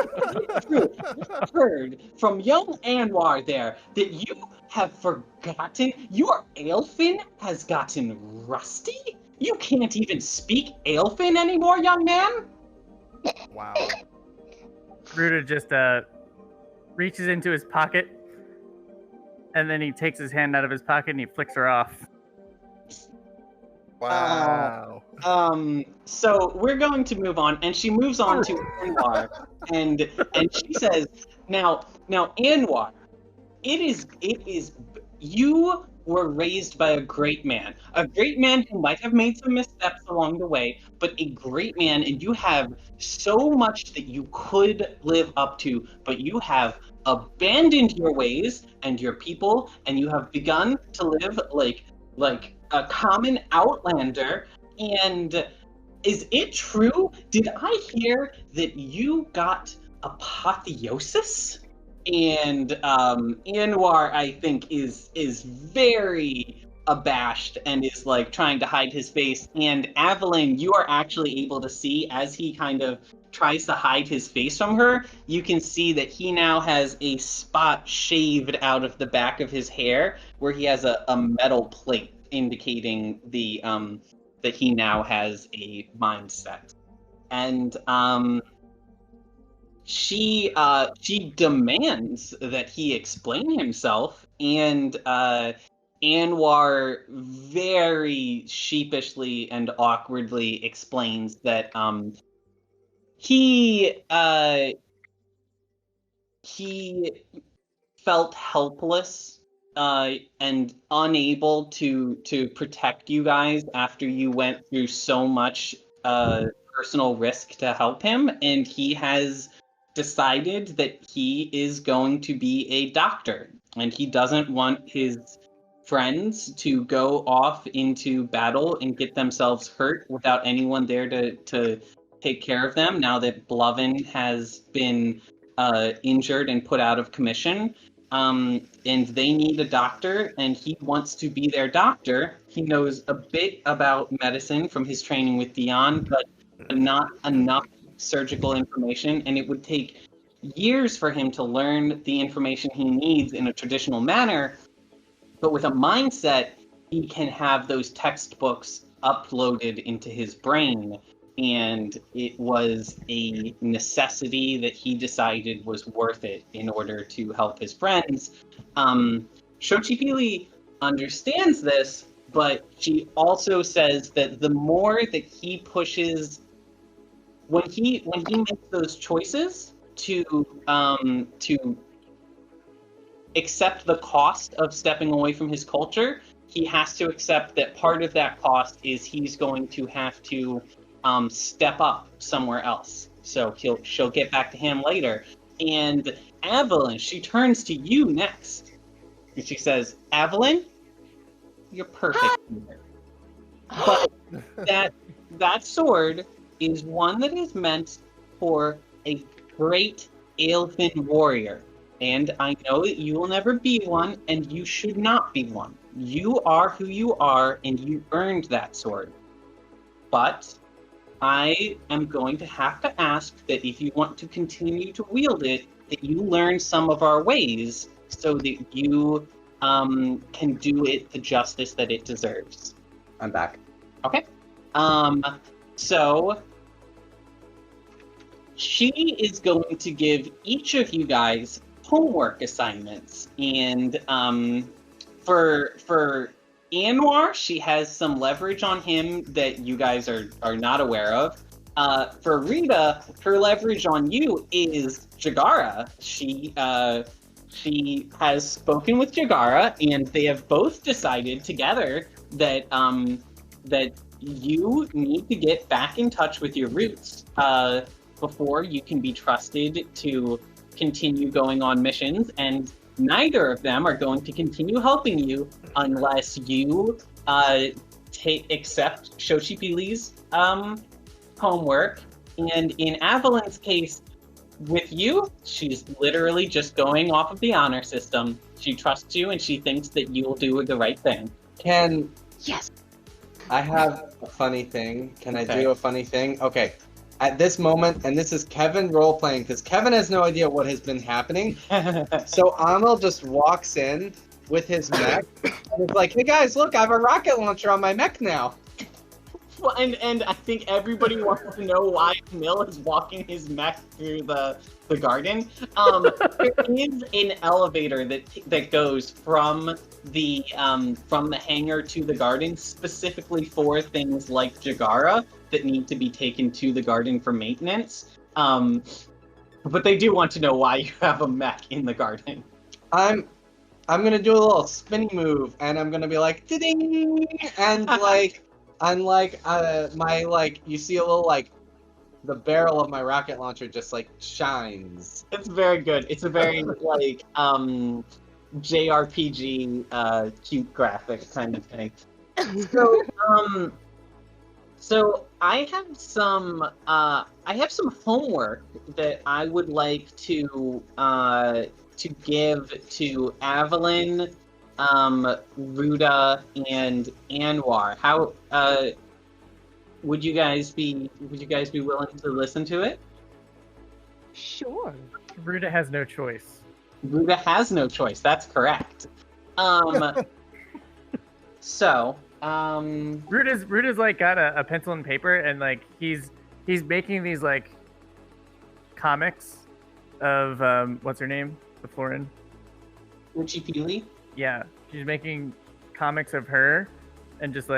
I've heard from young Anwar there that you have forgotten, your Aelfinn has gotten rusty? You can't even speak Aelfinn anymore, young man? Wow. Ruda just reaches into his pocket, and then he takes his hand out of his pocket and he flicks her off. Wow. So we're going to move on, and she moves on to Anwar, and she says, now Anwar, it is you were raised by a great man who might have made some missteps along the way, but a great man, and you have so much that you could live up to, but you have abandoned your ways and your people, and you have begun to live like a common outlander. And is it true? Did I hear that you got apotheosis? And Anwar, I think, is very abashed and is like trying to hide his face. And Avelyn, you are actually able to see as he kind of tries to hide his face from her, you can see that he now has a spot shaved out of the back of his hair where he has a metal plate indicating the that he now has a mindset. And she demands that he explain himself, and Anwar very sheepishly and awkwardly explains that he felt helpless and unable to protect you guys after you went through so much personal risk to help him, and he has decided that he is going to be a doctor, and he doesn't want his friends to go off into battle and get themselves hurt without anyone there to take care of them now that Blovin has been injured and put out of commission. And they need a doctor, and he wants to be their doctor. He knows a bit about medicine from his training with Dion, but not enough surgical information, and it would take years for him to learn the information he needs in a traditional manner. But with a mindset, he can have those textbooks uploaded into his brain. And it was a necessity that he decided was worth it in order to help his friends. Xochipilli understands this, but she also says that the more that he pushes, when he makes those choices to accept the cost of stepping away from his culture, he has to accept that part of that cost is he's going to have to step up somewhere else. So she'll get back to him later. And Evelyn, she turns to you next. And she says, Evelyn, you're perfect. But that sword is one that is meant for a great Aelfinn warrior. And I know that you will never be one, and you should not be one. You are who you are, and you earned that sword. But I am going to have to ask that if you want to continue to wield it, that you learn some of our ways so that you can do it the justice that it deserves. I'm back. Okay. So she is going to give each of you guys homework assignments, and for Anwar, she has some leverage on him that you guys are not aware of. For Rita, her leverage on you is Jagara. She has spoken with Jagara, and they have both decided together that that you need to get back in touch with your roots before you can be trusted to continue going on missions, and neither of them are going to continue helping you unless you accept Xochipilli's homework. And in Evelyn's case, with you, she's literally just going off of the honor system. She trusts you, and she thinks that you'll do the right thing. Yes. I have a funny thing. Can I do a funny thing? Okay. At this moment, and this is Kevin role-playing, because Kevin has no idea what has been happening. So Amel just walks in with his mech, and it's like, hey guys, look, I have a rocket launcher on my mech now. Well, and I think everybody wants to know why Camille is walking his mech through the garden. There is an elevator that goes from the hangar to the garden specifically for things like Jagara that need to be taken to the garden for maintenance. But they do want to know why you have a mech in the garden. I'm gonna do a little spinny move, and I'm gonna be like, ding, and like. Unlike you see a little the barrel of my rocket launcher just shines. It's very good. It's a very JRPG cute graphic kind of thing. So I have some homework that I would like to give to Evelyn, Ruda, and Anwar. How would you guys be willing to listen to it? Sure. Ruda has no choice. Ruda has no choice. That's correct. So Ruda's got a pencil and paper, and he's making these comics of what's her name? The Florin. Xochipilli? Yeah, she's making comics of her and just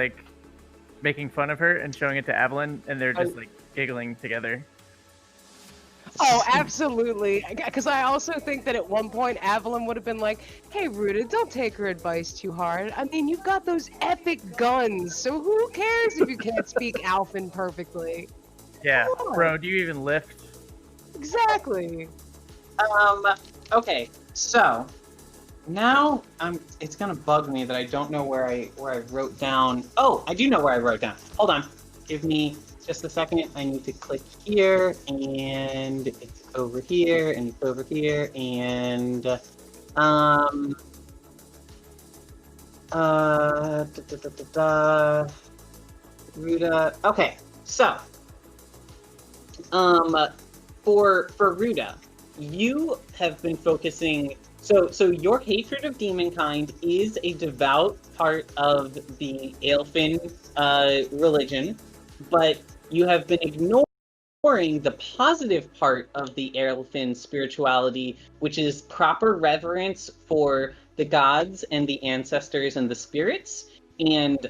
making fun of her and showing it to Evelyn, and they're just giggling together. Oh, absolutely. Because I also think that at one point Evelyn would have been like, hey, Ruda, don't take her advice too hard. I mean, you've got those epic guns, so who cares if you can't speak Aelfinn perfectly? Yeah, bro, do you even lift? Exactly. Okay, so now it's gonna bug me that I don't know where I wrote down. Oh, I do know where I wrote down. Hold on, give me just a second. I need to click here, and it's over here, and it's over here, and Ruda. Okay, so for Ruda, you have been focusing. So your hatred of demonkind is a devout part of the Aelfinn religion, but you have been ignoring the positive part of the Aelfinn spirituality, which is proper reverence for the gods and the ancestors and the spirits, and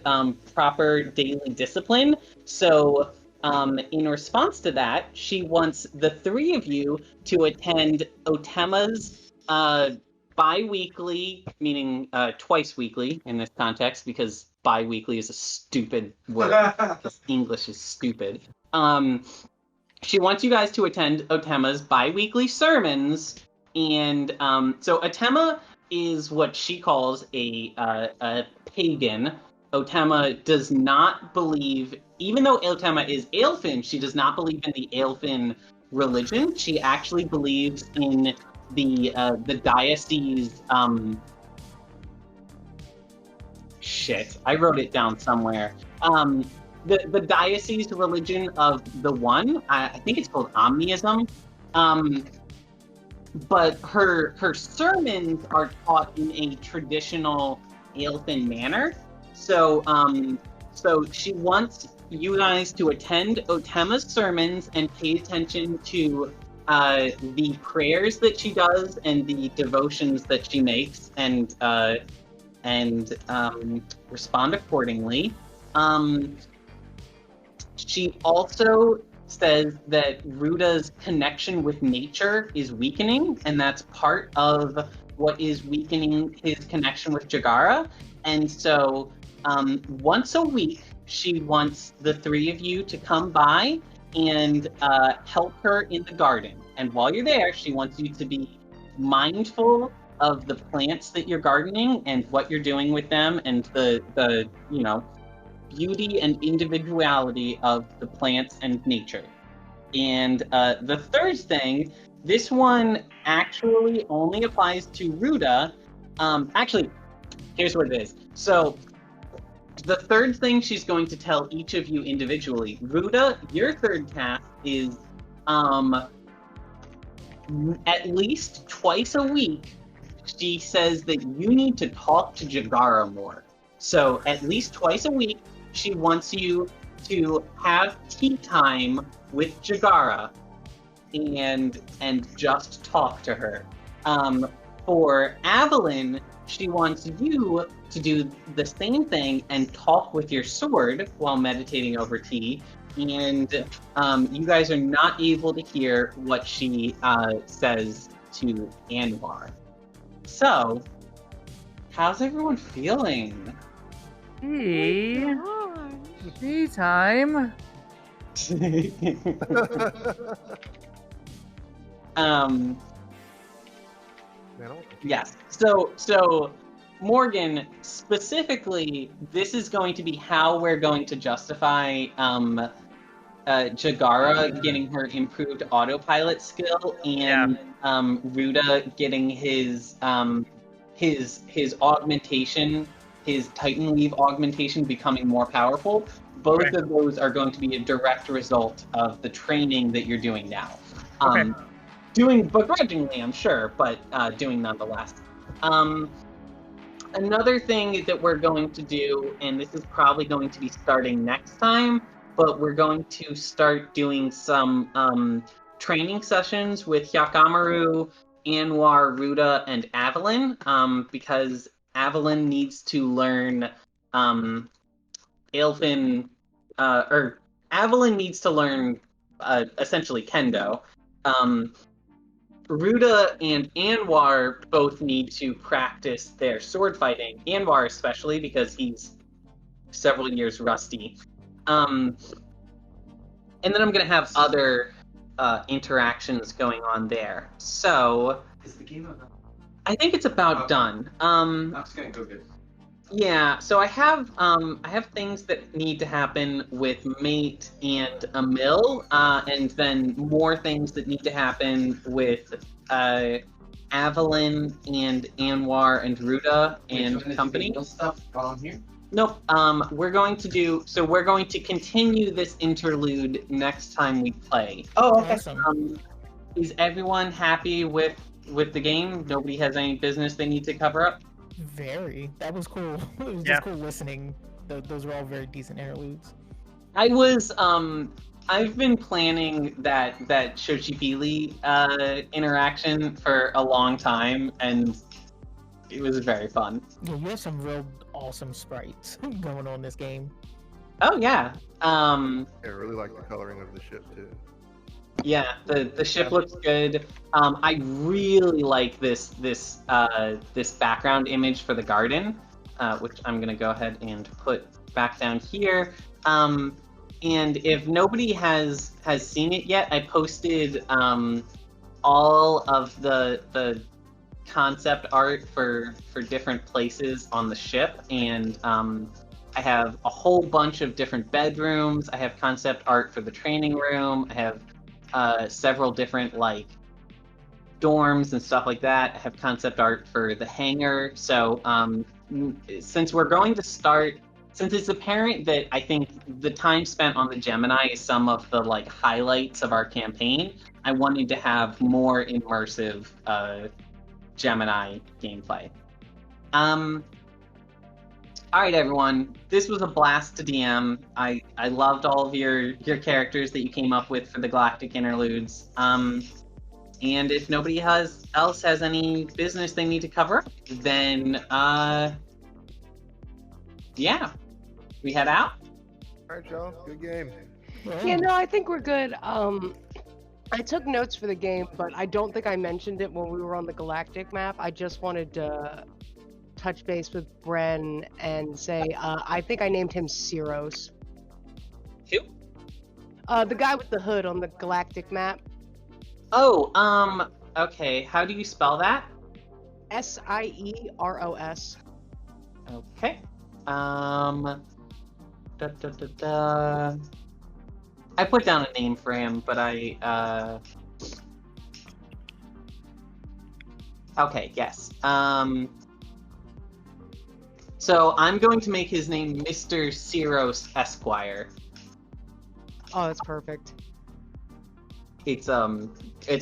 proper daily discipline. So in response to that, she wants the three of you to attend Otema's bi-weekly, meaning twice weekly in this context, because bi-weekly is a stupid word, because English is stupid. She wants you guys to attend Otema's bi-weekly sermons, and so Otema is what she calls a pagan. Otema does not believe, even though Otema is Aelfinn, she does not believe in the Aelfinn religion. She actually believes in the diocese. Shit, I wrote it down somewhere. The diocese religion of the One. I think it's called Omniism. But her sermons are taught in a traditional Aelfinn manner. So she wants you guys to attend Otema's sermons and pay attention to the prayers that she does and the devotions that she makes, and respond accordingly. She also says that Ruda's connection with nature is weakening, and that's part of what is weakening his connection with Jagara. And so once a week, she wants the three of you to come by and help her in the garden. And while you're there, she wants you to be mindful of the plants that you're gardening and what you're doing with them, and the beauty and individuality of the plants and nature. And the third thing, this one actually only applies to Ruda. Actually, here's what it is. So the third thing she's going to tell each of you individually. Ruda, your third task is at least twice a week, she says that you need to talk to Jagara more. So at least twice a week, she wants you to have tea time with Jagara and just talk to her. For Aelfinn, she wants you to do the same thing and talk with your sword while meditating over tea. And you guys are not able to hear what she says to Anwar. So, how's everyone feeling? Tea time. Yes. So Morgan, specifically, this is going to be how we're going to justify Jagara getting her improved autopilot skill and Ruda getting his augmentation, his Titan Weave augmentation becoming more powerful. Both of those are going to be a direct result of the training that you're doing now. Doing begrudgingly, I'm sure, but doing nonetheless. Another thing that we're going to do, and this is probably going to be starting next time, but we're going to start doing some training sessions with Hyakamaru, Anwar, Ruda, and Aelfinn, because Aelfinn needs to learn Aelfinn needs to learn essentially Kendo. Ruda and Anwar both need to practice their sword fighting. Anwar especially, because he's several years rusty. And then I'm going to have other interactions going on there. So, is the game about I think it's about done. That's gonna go good. Yeah, so I have things that need to happen with Mate and Emil, and then more things that need to happen with Evelyn and Anwar and Ruda and company. Stuff while I'm here. Nope. We're going to continue this interlude next time we play. Oh, okay. Awesome. Is everyone happy with the game? Nobody has any business they need to cover up? Very. That was cool. It was Yeah. just cool listening. Those were all very decent interludes. I've been planning that Shochibili interaction for a long time, and it was very fun. Yeah, you have some real awesome sprites going on this game. Oh yeah. I really like the coloring of the ship too. Yeah, the ship looks good. I really like this background image for the garden, which I'm gonna go ahead and put back down here. And if nobody has seen it yet, I posted all of the concept art for different places on the ship, and I have a whole bunch of different bedrooms. I have concept art for the training room. I have several different like dorms and stuff like that. I have concept art for the hangar. So since we're going to start, since it's apparent that I think the time spent on the Gemini is some of the like highlights of our campaign, I wanted to have more immersive Gemini gameplay. All right, everyone. This was a blast to DM. I loved all of your characters that you came up with for the Galactic Interludes. And if nobody else has any business they need to cover, then yeah, we head out. All right, y'all. Good game. Yeah, no, I think we're good. I took notes for the game, but I don't think I mentioned it when we were on the Galactic map. I just wanted to touch base with Bren and say I think I named him Siros. Who? The guy with the hood on the Galactic map. Oh, okay. How do you spell that? Sieros. Okay. I put down a name for him, but okay, yes. So I'm going to make his name Mr. Siros Esquire. Oh, that's perfect. It's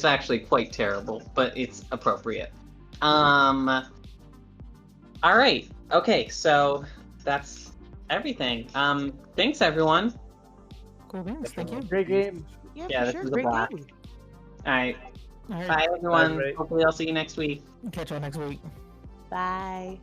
actually quite terrible, but it's appropriate. All right. Okay, so that's everything. Thanks everyone. Cool games. Thank you. Great game. Yeah, for this sure. was a Great blast. game. All right. All right. Bye everyone. Bye. Hopefully I'll see you next week. Catch y'all next week. Bye.